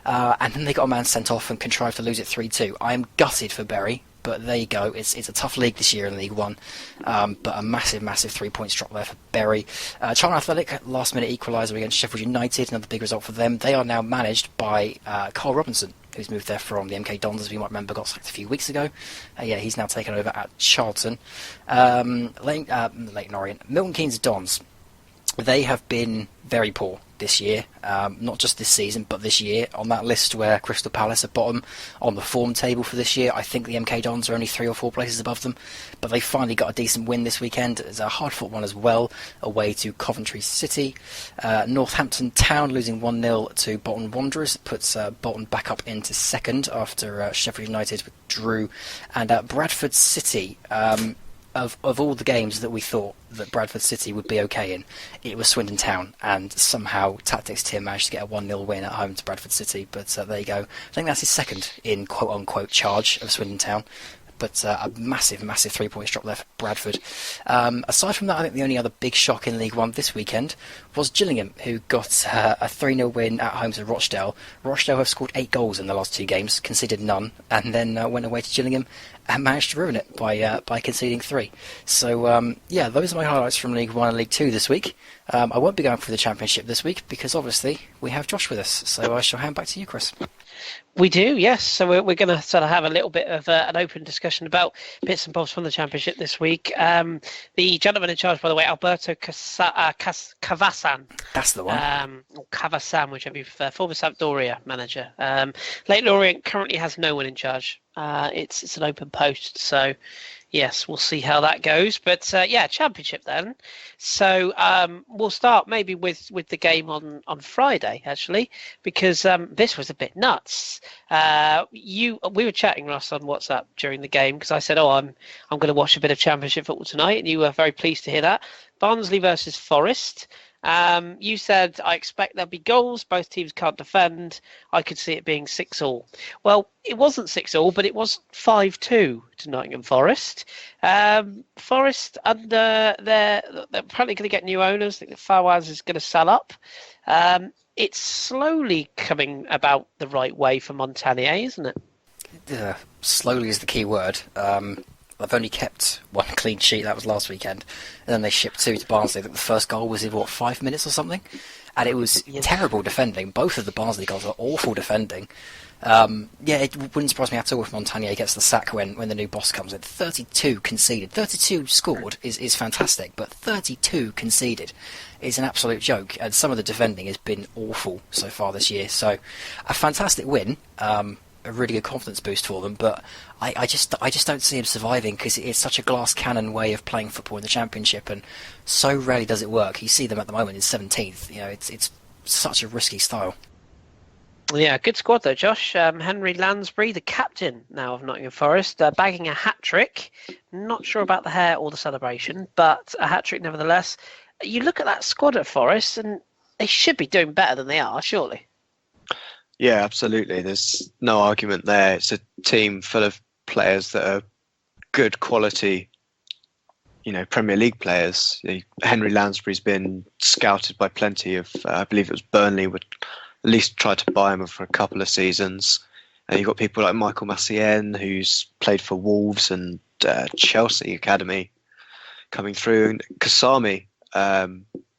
and then they got a man sent off and contrived to lose it 3-2. I am gutted for Bury. But there you go. It's a tough league this year in League One, but a massive 3-point drop there for Bury. Charlton Athletic, last-minute equaliser against Sheffield United, another big result for them. They are now managed by Carl Robinson, who's moved there from the MK Dons, as you might remember, got sacked a few weeks ago. He's now taken over at Charlton. Leyton Orient, Milton Keynes Dons. They have been very poor this year, not just this season, but this year. On that list where Crystal Palace are bottom on the form table for this year, I think the MK Dons are only 3 or 4 places above them, but they finally got a decent win this weekend. It's a hard-fought one as well, away to Coventry City. Northampton Town losing 1-0 to Bolton Wanderers puts Bolton back up into second after Sheffield United withdrew. And Bradford City, of all the games that we thought that Bradford City would be okay in, it was Swindon Town, and somehow Tactics Team managed to get a 1-0 win at home to Bradford City, but there you go. I think that's his second in quote-unquote charge of Swindon Town, but a massive 3-point drop there for Bradford. Aside from that, I think the only other big shock in League One this weekend was Gillingham, who got a 3-0 win at home to Rochdale. Rochdale have scored 8 goals in the last 2 games, conceded none, and then went away to Gillingham and managed to ruin it by conceding 3. So, those are my highlights from League 1 and League 2 this week. I won't be going for the Championship this week because, obviously, we have Josh with us. So I shall hand back to you, Chris. We do, yes. So we're going to sort of have a little bit of an open discussion about bits and bobs from the Championship this week. The gentleman in charge, by the way, Alberto Cavasan. That's the one. Or Cavasan, whichever you prefer, former Sampdoria manager. Leyton Orient currently has no one in charge. It's an open post, so yes, we'll see how that goes. But yeah, Championship then. So we'll start maybe with the game on Friday, actually, because this was a bit nuts. We were chatting, Ross, on WhatsApp during the game because I said, "Oh, I'm going to watch a bit of Championship football tonight," and you were very pleased to hear that. Barnsley versus Forest. You said, I expect there'll be goals. Both teams can't defend. I could see it being 6-6. Well, it wasn't 6-6, but it was 5-2 to Nottingham Forest. Forest, they're probably going to get new owners. I think that Fawaz is going to sell up. It's slowly coming about the right way for Montagnier, isn't it? Slowly is the key word. They've only kept one clean sheet, that was last weekend, and then they shipped 2 to Barnsley. I think the first goal was in, 5 minutes or something? And it was terrible defending. Both of the Barnsley goals are awful defending. It wouldn't surprise me at all if Montagnier gets the sack when the new boss comes in. 32 conceded. 32 scored is fantastic, but 32 conceded is an absolute joke. And some of the defending has been awful so far this year. So a fantastic win. A really good confidence boost for them, but I just don't see him surviving because it's such a glass cannon way of playing football in the Championship, and so rarely does it work. You see them at the moment in 17th. It's such a risky style. Yeah, good squad though, Josh. Henry Lansbury, the captain now of Nottingham Forest, bagging a hat-trick. Not sure about the hair or the celebration, but a hat-trick nevertheless. You look at that squad at Forest, and they should be doing better than they are, surely. Yeah, absolutely. There's no argument there. It's a team full of players that are good quality, Premier League players. Henry Lansbury's been scouted by plenty of, I believe it was Burnley, would at least try to buy him for a couple of seasons. And you've got people like Michael Massien, who's played for Wolves and Chelsea Academy, coming through. And Kasami,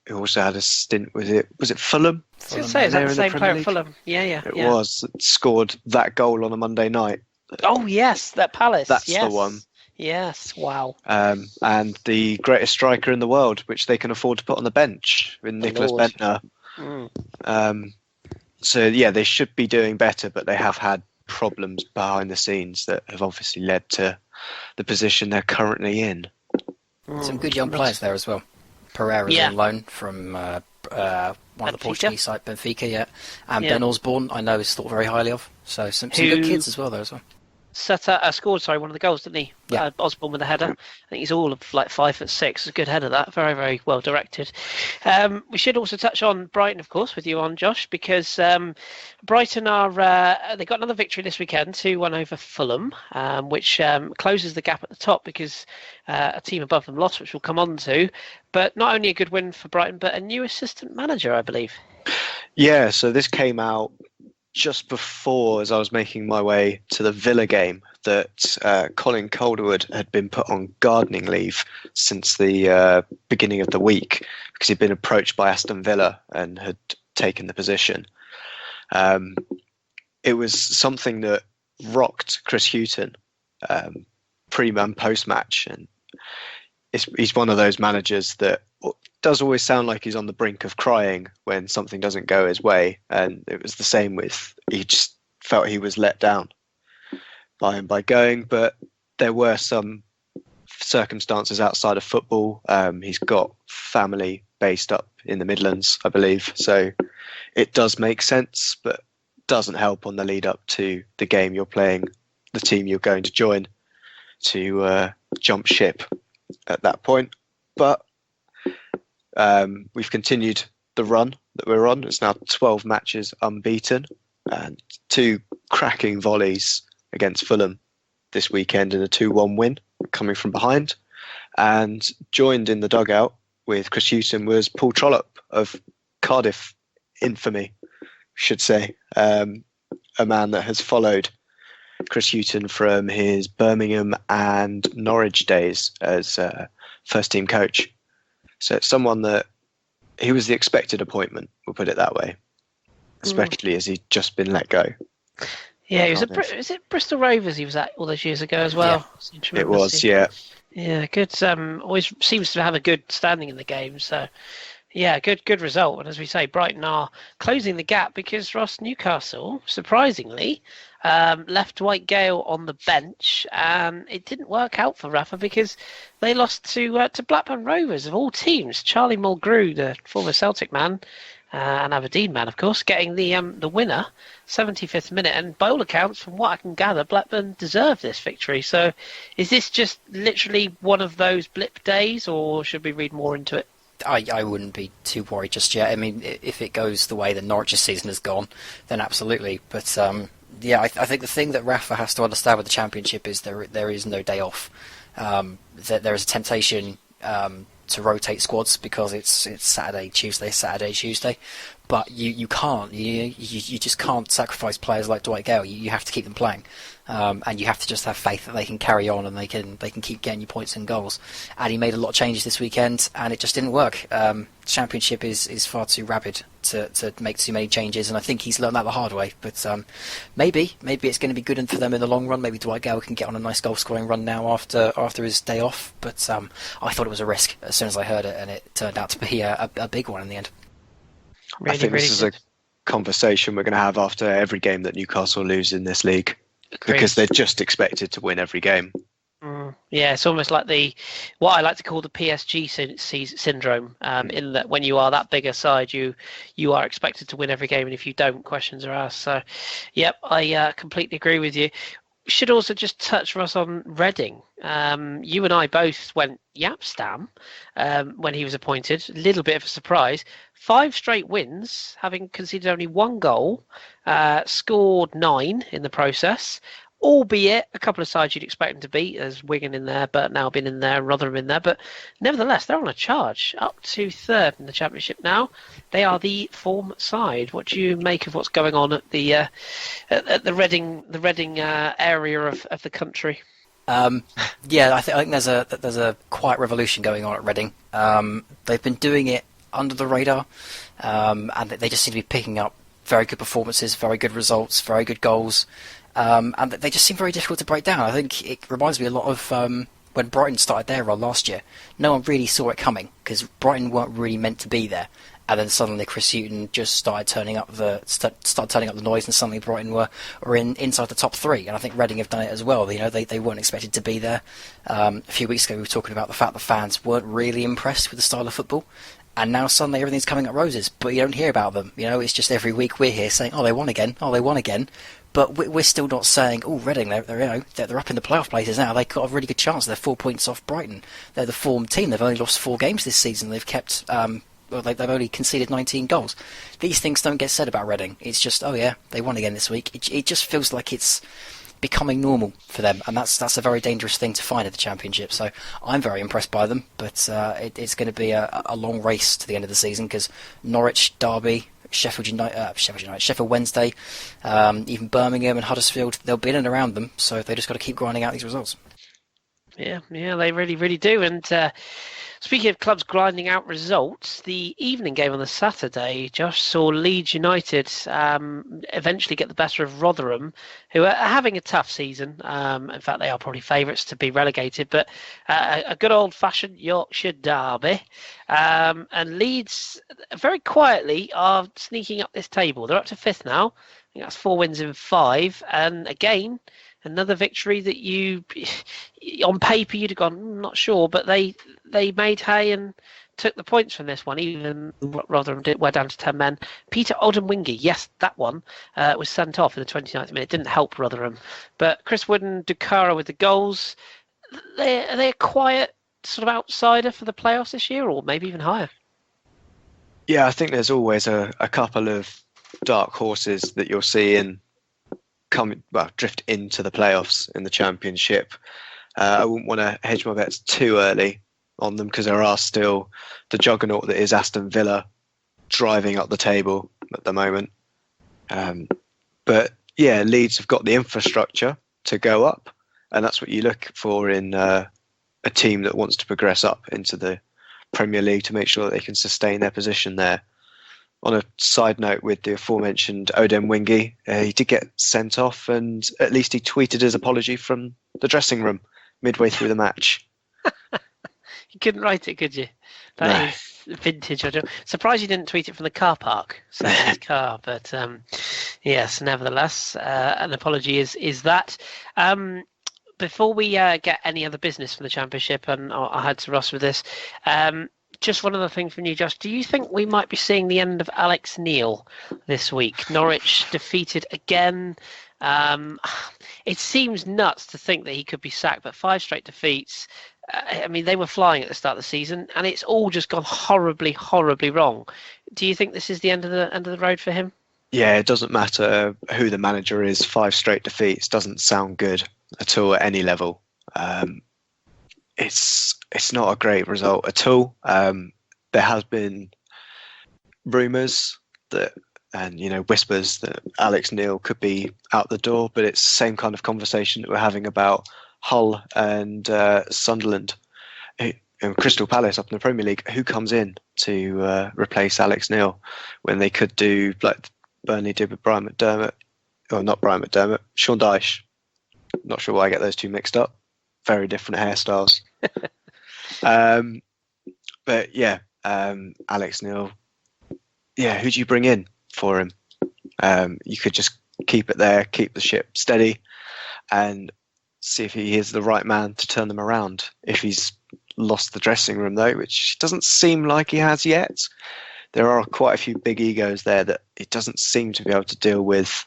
who also had a stint, was it Fulham? I was going to say, is that the same player at Fulham? Yeah. It was. Scored that goal on a Monday night. Oh, yes, that Palace. That's yes. the one. Yes, wow. And the greatest striker in the world, which they can afford to put on the bench, with Nicholas Bentner. So, yeah, they should be doing better, but they have had problems behind the scenes that have obviously led to the position they're currently in. Some good young players there as well. Pereira's on loan from one of the Portuguese side, Benfica, and Ben Osborne, I know, is thought very highly of. So some good kids as well there as well. Scored one of the goals, didn't he? Yeah. Osborne with a header. I think he's all of like 5'6". It's a good header, that. Very, very well directed. We should also touch on Brighton, of course, with you on, Josh, because Brighton are they got another victory this weekend, 2-1 over Fulham, which closes the gap at the top because a team above them lost, which we'll come on to. But not only a good win for Brighton, but a new assistant manager, I believe. Yeah, so this came out just before, as I was making my way to the Villa game, that Colin Calderwood had been put on gardening leave since the beginning of the week because he'd been approached by Aston Villa and had taken the position. It was something that rocked Chris Hughton pre and post match, and he's one of those managers that does always sound like he's on the brink of crying when something doesn't go his way, and it was the same with, he just felt he was let down by going, but there were some circumstances outside of football. He's got family based up in the Midlands, I believe, so it does make sense, but doesn't help on the lead up to the game you're playing, the team you're going to join, to jump ship at that point. But we've continued the run that we're on. It's now 12 matches unbeaten and 2 cracking volleys against Fulham this weekend in a 2-1 win coming from behind. And joined in the dugout with Chris Hughton was Paul Trollope of Cardiff infamy, should say. A man that has followed Chris Hughton from his Birmingham and Norwich days as first team coach. So it's someone that he was the expected appointment, we'll put it that way, especially as he'd just been let go. Yeah, he was Cardiff. is it Bristol Rovers he was at all those years ago as Yeah. well? Seem to It remember was, yeah. Yeah, good. Always seems to have a good standing in the game. So, yeah, good result. And as we say, Brighton are closing the gap because Ross Newcastle, surprisingly, left Dwight Gale on the bench, and it didn't work out for Rafa because they lost to Blackburn Rovers of all teams. Charlie Mulgrew, the former Celtic man, and Aberdeen man, of course, getting the winner, 75th minute. And by all accounts, from what I can gather, Blackburn deserved this victory. So, is this just literally one of those blip days, or should we read more into it? I wouldn't be too worried just yet. I mean, if it goes the way that Norwich's season has gone, then absolutely. But yeah, I think the thing that Rafa has to understand with the Championship is there is no day off. That there is a temptation to rotate squads because it's Saturday, Tuesday. But you can't. You just can't sacrifice players like Dwight Gale. You have to keep them playing, and you have to just have faith that they can carry on and they can keep getting you points and goals. And he made a lot of changes this weekend, and it just didn't work. Championship is far too rapid to make too many changes, and I think he's learned that the hard way. But maybe it's going to be good for them in the long run. Maybe Dwight Gale can get on a nice goal scoring run now after his day off. But I thought it was a risk as soon as I heard it, and it turned out to be a big one in the end. I think this is a conversation we're going to have after every game that Newcastle lose in this league. Agreed. Because they're just expected to win every game. Yeah, it's almost like what I like to call the PSG syndrome. In that when you are that big a side, you are expected to win every game, and if you don't, questions are asked. So, yep, I completely agree with you. We should also just touch, Ross, on Reading. You and I both went Yapstam when he was appointed. A little bit of a surprise. 5 straight wins, having conceded only 1 goal, scored 9 in the process. Albeit a couple of sides you'd expect them to beat. There's Wigan in there, Burton Albion in there, Rotherham in there. But nevertheless, they're on a charge, up to 3rd in the Championship now. They are the form side. What do you make of what's going on at the Reading area of the country? Yeah, I think there's a quiet revolution going on at Reading. They've been doing it under the radar, and they just seem to be picking up very good performances, very good results, very good goals. And they just seem very difficult to break down. I think it reminds me a lot of when Brighton started their run last year. No one really saw it coming because Brighton weren't really meant to be there. And then suddenly Chris Hughton just started turning up the noise, and suddenly Brighton were inside the top 3. And I think Reading have done it as well. You know, they weren't expected to be there. A few weeks ago we were talking about the fact the fans weren't really impressed with the style of football. And now suddenly everything's coming up roses, but you don't hear about them. You know, it's just every week we're here saying, "Oh, they won again! Oh, they won again!" But we're still not saying, "Oh, Reading, they're up in the playoff places now. They've got a really good chance. They're 4 points off Brighton. They're the form team. They've only lost 4 games this season. They've kept, they've only conceded 19 goals. These things don't get said about Reading. It's just, oh yeah, they won again this week. It just feels like it's becoming normal for them, and that's a very dangerous thing to find at the Championship. So I'm very impressed by them, but it's going to be a long race to the end of the season because Norwich, Derby, Sheffield Wednesday, even Birmingham and Huddersfield, they'll be in and around them, so they just got to keep grinding out these results. Yeah, they really do. And speaking of clubs grinding out results, the evening game on the Saturday, Josh, saw Leeds United eventually get the better of Rotherham, who are having a tough season. In fact, they are probably favourites to be relegated, but a good old-fashioned Yorkshire derby. And Leeds, very quietly, are sneaking up this table. They're up to 5th now. I think that's 4 wins in 5. And again, another victory that you, on paper, you'd have gone, not sure, but they made hay and took the points from this one, even rather than we're down to 10 men. Peter Odemwingie, yes, that one, was sent off in the 29th minute. It didn't help Rotherham. But Chris Wood and Dukara with the goals. Are they a quiet sort of outsider for the playoffs this year, or maybe even higher? Yeah, I think there's always a couple of dark horses that you'll see drift into the playoffs in the Championship. I wouldn't want to hedge my bets too early on them because there are still the juggernaut that is Aston Villa driving up the table at the moment. But yeah, Leeds have got the infrastructure to go up, and that's what you look for in a team that wants to progress up into the Premier League to make sure that they can sustain their position there. on a side note with the aforementioned Odem Wingy, he did get sent off, and at least he tweeted his apology from the dressing room midway through the match. You couldn't write it, could you? That is vintage. Surprised you didn't tweet it from the car park, sat in his car. But yes, nevertheless, an apology is that. Before we get any other business from the Championship, and I'll head to Ross with this, just one other thing from you, Josh. Do you think we might be seeing the end of Alex Neil this week? Norwich defeated again. It seems nuts to think that he could be sacked, but 5 straight defeats. I mean, they were flying at the start of the season, and it's all just gone horribly, horribly wrong. Do you think this is the end of the road for him? Yeah, it doesn't matter who the manager is. 5 straight defeats doesn't sound good at all at any level. It's not a great result at all. There has been rumours that, and whispers that Alex Neil could be out the door, but it's the same kind of conversation that we're having about Hull and Sunderland and Crystal Palace up in the Premier League. Who comes in to replace Alex Neil when they could do like Burnley did with Brian McDermott, or not Brian McDermott, Sean Dyche. Not sure why I get those two mixed up. Very different hairstyles. But yeah, Alex Neil. Yeah, who do you bring in for him? You could just keep it there, keep the ship steady, and see if he is the right man to turn them around. If he's lost the dressing room, though, which doesn't seem like he has yet. There are quite a few big egos there that he doesn't seem to be able to deal with.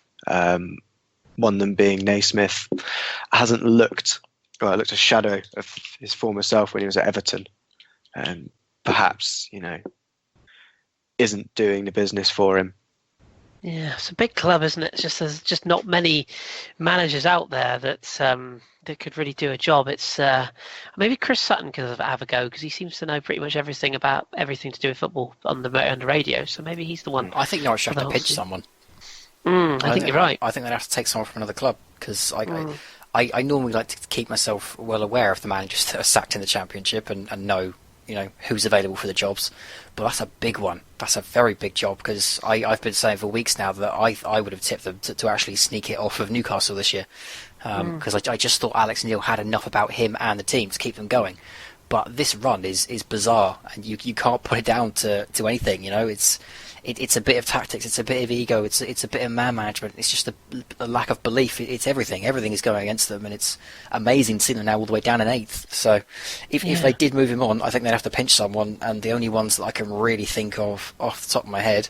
One of them being Naismith. Hasn't looked a shadow of his former self when he was at Everton, and perhaps isn't doing the business for him. Yeah, it's a big club, isn't it? It's just there's just not many managers out there that could really do a job. It's maybe Chris Sutton could have a go, because he seems to know pretty much everything about everything to do with football on the radio. So maybe he's the one. I think Norwich have to pinch someone. I think you're right. I think they'd have to take someone from another club, because I normally like to keep myself well aware of the managers that are sacked in the Championship and know who's available for the jobs. But that's a big one. That's a very big job, because I've been saying for weeks now that I would have tipped them to actually sneak it off of Newcastle this year, because I just thought Alex Neil had enough about him and the team to keep them going. But this run is bizarre, and you can't put it down to anything. It's a bit of tactics, it's a bit of ego, it's a bit of man management. It's just a lack of belief. It's everything. Everything is going against them, and it's amazing to see them now all the way down in 8th. So if they did move him on, I think they'd have to pinch someone, and the only ones that I can really think of off the top of my head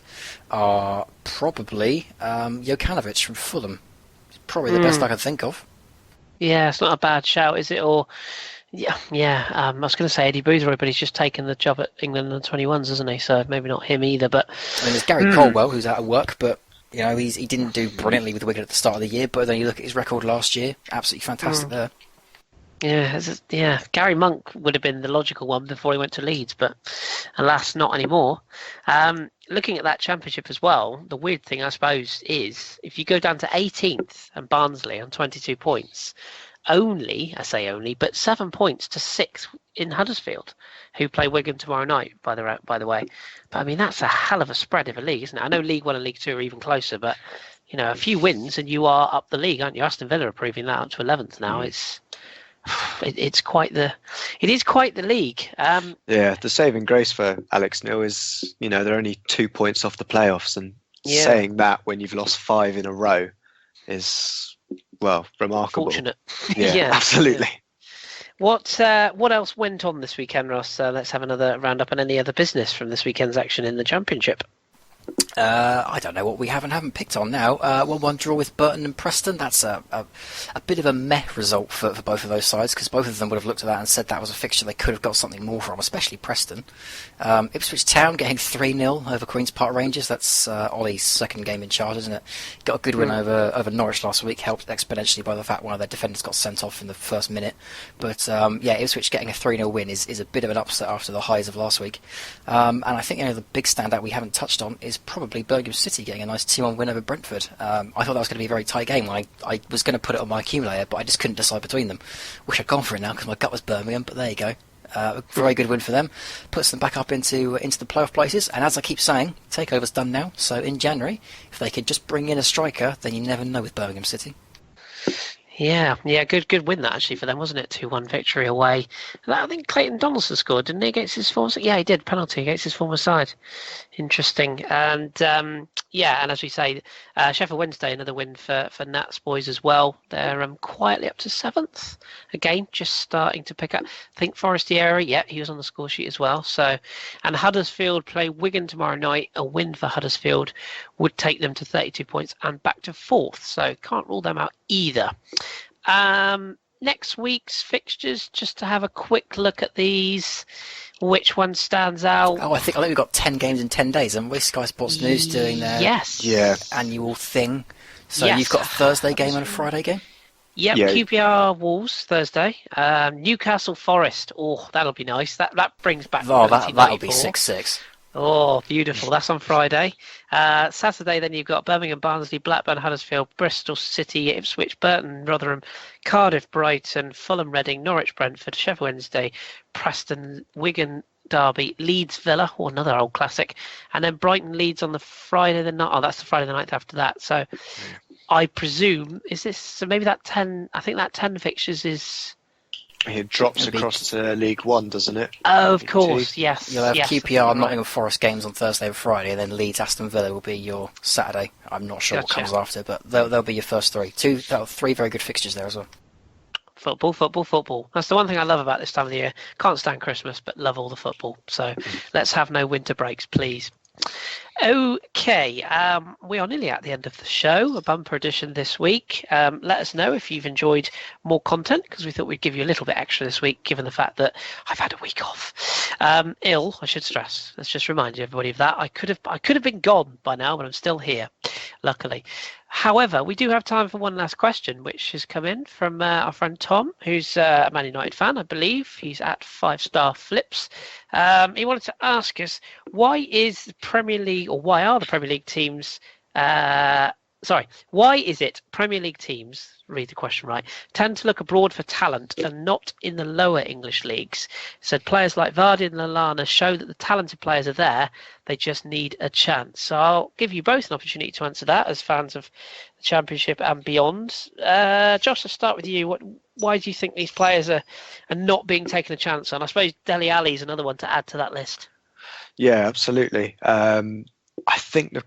are probably Jokanovic from Fulham. It's probably the best I can think of. Yeah, it's not a bad shout, is it? Or Yeah. I was going to say Eddie Boothroyd, but he's just taken the job at England under 21s, isn't he? So maybe not him either. But I mean, there's Gary Colwell, who's out of work, but he didn't do brilliantly with Wigan at the start of the year. But then you look at his record last year, absolutely fantastic there. Yeah. Gary Monk would have been the logical one before he went to Leeds, but alas, not anymore. Looking at that Championship as well, the weird thing, I suppose, is if you go down to 18th and Barnsley on 22 points. I say only, but 7 points to 6 in Huddersfield, who play Wigan tomorrow night, by the way. But I mean, that's a hell of a spread of a league, isn't it? I know League 1 and League 2 are even closer, but a few wins and you are up the league, aren't you? Aston Villa are proving that up to 11th now. It is quite the league. The saving grace for Alex Neil is they're only 2 points off the playoffs, and saying that when you've lost 5 in a row is remarkable. Fortunate. Yeah, absolutely. Yeah. What else went on this weekend, Ross? Let's have another roundup on any other business from this weekend's action in the Championship. I don't know what we haven't picked on now. 1-1 draw with Burton and Preston. That's a bit of a meh result for both of those sides, because both of them would have looked at that and said that was a fixture they could have got something more from, especially Preston. Ipswich Town getting 3-0 over Queen's Park Rangers. That's Ollie's second game in charge, isn't it? Got a good win over Norwich last week, helped exponentially by the fact one of their defenders got sent off in the first minute. But Ipswich getting a 3-0 win is a bit of an upset after the highs of last week. And I think the big standout we haven't touched on is probably Birmingham City getting a nice 2-1 win over Brentford. I thought that was going to be a very tight game. I was going to put it on my accumulator, but I just couldn't decide between them. Wish I'd gone for it now because my gut was Birmingham, but there you go. A very good win for them. Puts them back up into the playoff places. And as I keep saying, takeover's done now. So in January, if they could just bring in a striker, then you never know with Birmingham City. Yeah, good win that actually for them, wasn't it? 2-1 victory away. I think Clayton Donaldson scored, didn't he, against his former side? Yeah, he did, penalty against his former side. Interesting. And and as we say, Sheffield Wednesday, another win for Nats boys as well. They're quietly up to 7th. Again, just starting to pick up. I think Forestieri, he was on the score sheet as well. So, and Huddersfield play Wigan tomorrow night. A win for Huddersfield would take them to 32 points and back to 4th. So can't rule them out either. Next week's fixtures, just to have a quick look at these. Which one stands out? I think we've got 10 games in 10 days, and Sky Sports News doing their annual thing. So you've got a Thursday game and a Friday game? Yep, yeah. QPR Wolves Thursday. Newcastle Forest. Oh, that'll be nice. That brings back. Oh, that'll be 6-6. Oh, beautiful. That's on Friday. Saturday, then you've got Birmingham, Barnsley, Blackburn, Huddersfield, Bristol City, Ipswich, Burton, Rotherham, Cardiff, Brighton, Fulham, Reading, Norwich, Brentford, Sheffield Wednesday, Preston, Wigan, Derby, Leeds, Villa, another old classic, and then Brighton, Leeds on the Friday the night. Oh, that's the Friday the night after that. So I presume, is this, so maybe that 10, I think that 10 fixtures is... It drops across to League One, doesn't it? Oh, of course, yes. You'll have QPR and Nottingham Forest games on Thursday and Friday, and then Leeds Aston Villa will be your Saturday. I'm not sure what comes after, but they'll be your first three. Three very good fixtures there as well. Football. That's the one thing I love about this time of the year. Can't stand Christmas, but love all the football. So let's have no winter breaks, please. Okay, we are nearly at the end of the show, a bumper edition this week. Let us know if you've enjoyed more content, because we thought we'd give you a little bit extra this week, given the fact that I've had a week off. Ill, I should stress. Let's just remind everybody of that. I could have been gone by now, but I'm still here, luckily. However, we do have time for one last question, which has come in from our friend Tom, who's a Man United fan, I believe. He's at 5-star Flips. He wanted to ask us, why is the Premier League, or why are the Premier League teams... why is it Premier League teams, read the question right, tend to look abroad for talent and not in the lower English leagues? Said players like Vardy and Lallana show that the talented players are there, they just need a chance. So I'll give you both an opportunity to answer that as fans of the Championship and beyond. Josh, I'll start with you. Why do you think these players are not being taken a chance on? I suppose Dele Alli is another one to add to that list. Yeah, absolutely. I think the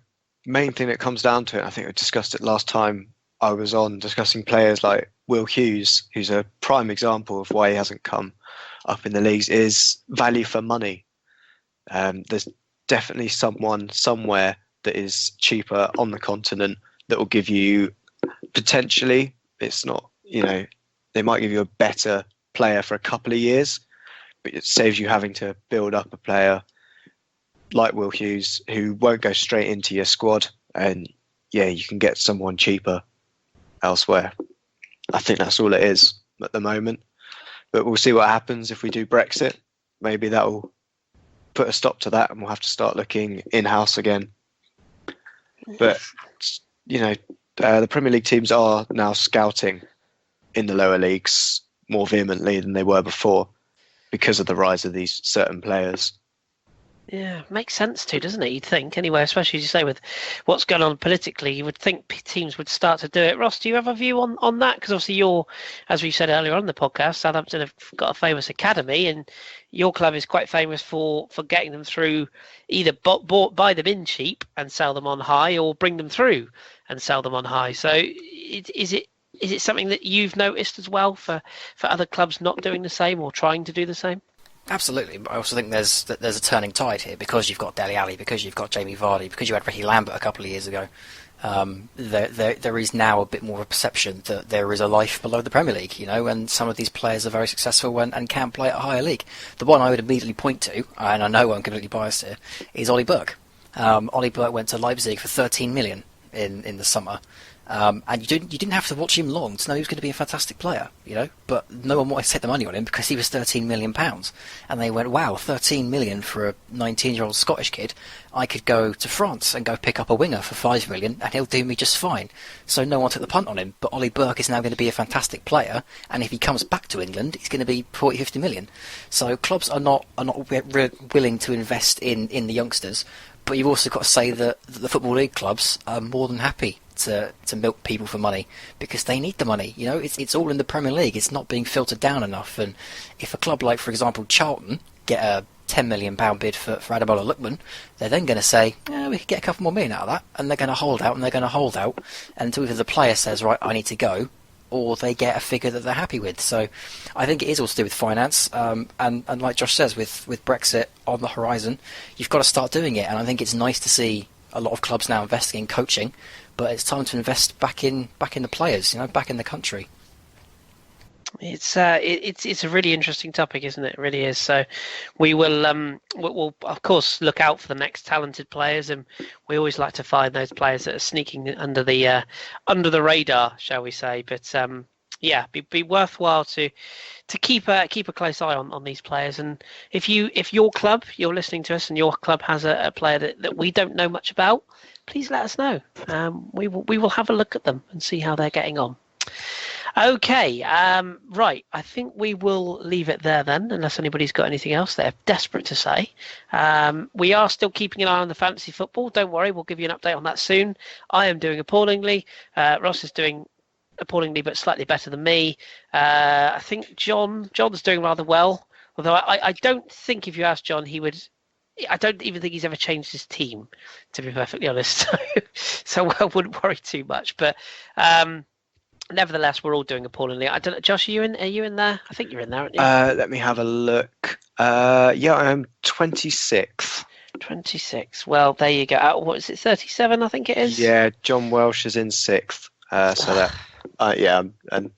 main thing that comes down to it, I think we discussed it last time I was on discussing players like Will Hughes, who's a prime example of why he hasn't come up in the leagues, is value for money. There's definitely someone somewhere that is cheaper on the continent that will give you potentially, it's not, they might give you a better player for a couple of years, but it saves you having to build up a player like Will Hughes, who won't go straight into your squad, and you can get someone cheaper elsewhere. I think that's all it is at the moment, but we'll see what happens if we do Brexit. Maybe that will put a stop to that, and we'll have to start looking in-house again. But the Premier League teams are now scouting in the lower leagues more vehemently than they were before because of the rise of these certain players. Yeah, makes sense too, doesn't it? You'd think, anyway, especially as you say with what's going on politically, you would think teams would start to do it. Ross, do you have a view on that? Because obviously you're, as we said earlier on the podcast, Southampton have got a famous academy, and your club is quite famous for getting them through, either buy them in cheap and sell them on high, or bring them through and sell them on high. So is it something that you've noticed as well for other clubs not doing the same or trying to do the same? Absolutely, but I also think there's a turning tide here, because you've got Dele Alli, because you've got Jamie Vardy, because you had Ricky Lambert a couple of years ago. There is now a bit more of a perception that there is a life below the Premier League, and some of these players are very successful and can play at a higher league. The one I would immediately point to, and I know I'm completely biased here, is Ollie Burke. Ollie Burke went to Leipzig for 13 million in the summer, And you didn't have to watch him long to know he was going to be a fantastic player, But no one wanted to take the money on him because he was £13 million. And they went, wow, 13 million for a 19-year-old Scottish kid. I could go to France and go pick up a winger for 5 million and he'll do me just fine. So no one took the punt on him. But Ollie Burke is now going to be a fantastic player. And if he comes back to England, he's going to be 40, 50 million. So clubs are not willing to invest in the youngsters. But you've also got to say that the Football League clubs are more than happy to milk people for money because they need the money. It's all in the Premier League. It's not being filtered down enough. And if a club like, for example, Charlton get a £10 million bid for Ademola Lookman, they're then going to say, we could get a couple more million out of that, and they're going to hold out until either the player says, right, I need to go, or they get a figure that they're happy with. So I think it is all to do with finance, and like Josh says, with Brexit on the horizon, you've got to start doing it. And I think it's nice to see a lot of clubs now investing in coaching, but it's time to invest back in the players, back in the country. It's a really interesting topic, isn't it? It really is. So we will we'll of course look out for the next talented players, and we always like to find those players that are sneaking under the radar, shall we say? But be worthwhile to keep a close eye on these players. And if your club, you're listening to us, and your club has a player that we don't know much about, please let us know. We will have a look at them and see how they're getting on. Okay, right. I think we will leave it there then, unless anybody's got anything else they're desperate to say. We are still keeping an eye on the fantasy football. Don't worry, we'll give you an update on that soon. I am doing appallingly. Ross is doing appallingly, but slightly better than me. I think John's doing rather well, although I don't think if you ask John, he would. I don't even think he's ever changed his team, to be perfectly honest. So I wouldn't worry too much, but. Nevertheless, we're all doing appallingly. I don't know, Josh, are you in there? I think you're in there, aren't you? Let me have a look. Yeah, I'm 26th. 26. Well, there you go. What is it, 37, I think it is? Yeah, John Welsh is in 6th. And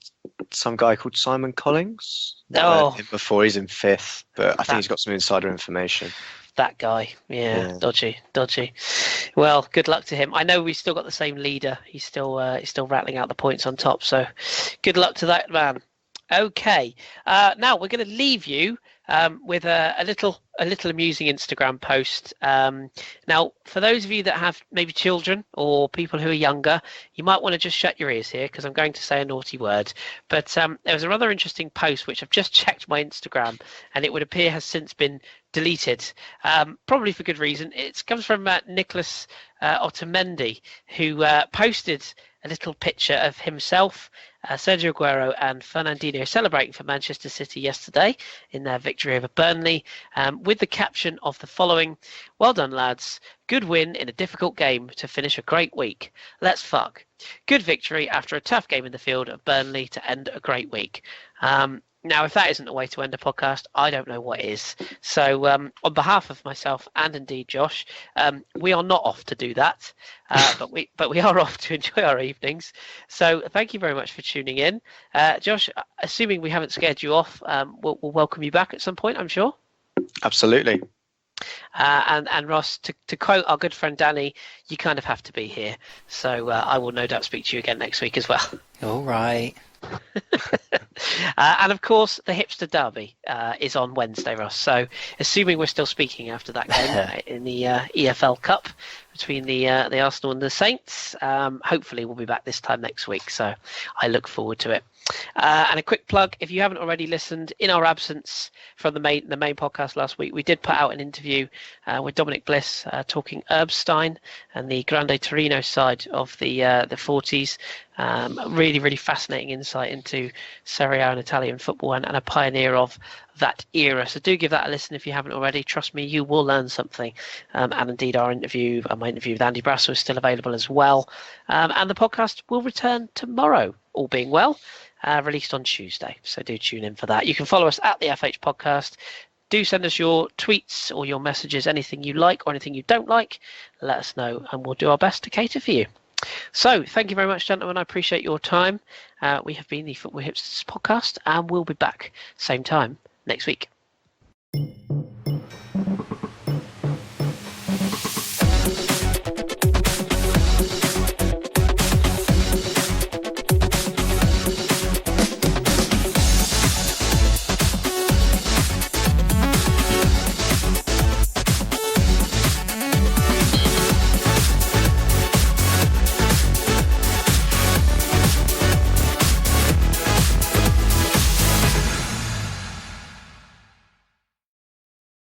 some guy called Simon Collins. Him before, he's in 5th, but I think he's got some insider information. That guy, yeah. Dodgy. Well, good luck to him. I know we've still got the same leader. He's still rattling out the points on top. So, good luck to that man. Okay, now we're going to leave you with a little amusing Instagram post. Now, for those of you that have maybe children or people who are younger, you might want to just shut your ears here because I'm going to say a naughty word. But there was a rather interesting post which I've just checked my Instagram, and it would appear has since been deleted, probably for good reason. It comes from Nicholas Otamendi, who posted a little picture of himself, Sergio Aguero and Fernandinho celebrating for Manchester City yesterday in their victory over Burnley, with the caption of the following: "Well done, lads. Good win in a difficult game to finish a great week. Let's fuck. Good victory after a tough game in the field of Burnley to end a great week." Now, if that isn't a way to end a podcast, I don't know what is. So on behalf of myself and indeed Josh, we are not off to do that, but we are off to enjoy our evenings. So thank you very much for tuning in. Josh, assuming we haven't scared you off, we'll welcome you back at some point, I'm sure. Absolutely. And Ross, to quote our good friend Danny, you kind of have to be here. So I will no doubt speak to you again next week as well. All right. And of course, the Hipster Derby is on Wednesday, Ross. So, assuming we're still speaking after that game in the EFL Cup between the Arsenal and the Saints, hopefully we'll be back this time next week. So, I look forward to it. And a quick plug: if you haven't already listened, in our absence from the main podcast last week, we did put out an interview with Dominic Bliss talking Erbstein and the Grande Torino side of the 40s. Really, really fascinating insight into Serie A and Italian football, and a pioneer of that era. So do give that a listen if you haven't already. Trust me, you will learn something. And indeed, my interview with Andy Brasso is still available as well. And the podcast will return tomorrow, all being well, released on Tuesday. So do tune in for that. You can follow us at the FH Podcast. Do send us your tweets or your messages, anything you like or anything you don't like. Let us know, and we'll do our best to cater for you. So, thank you very much, gentlemen. I appreciate your time. We have been the Football Hipsters Podcast, and we'll be back same time next week.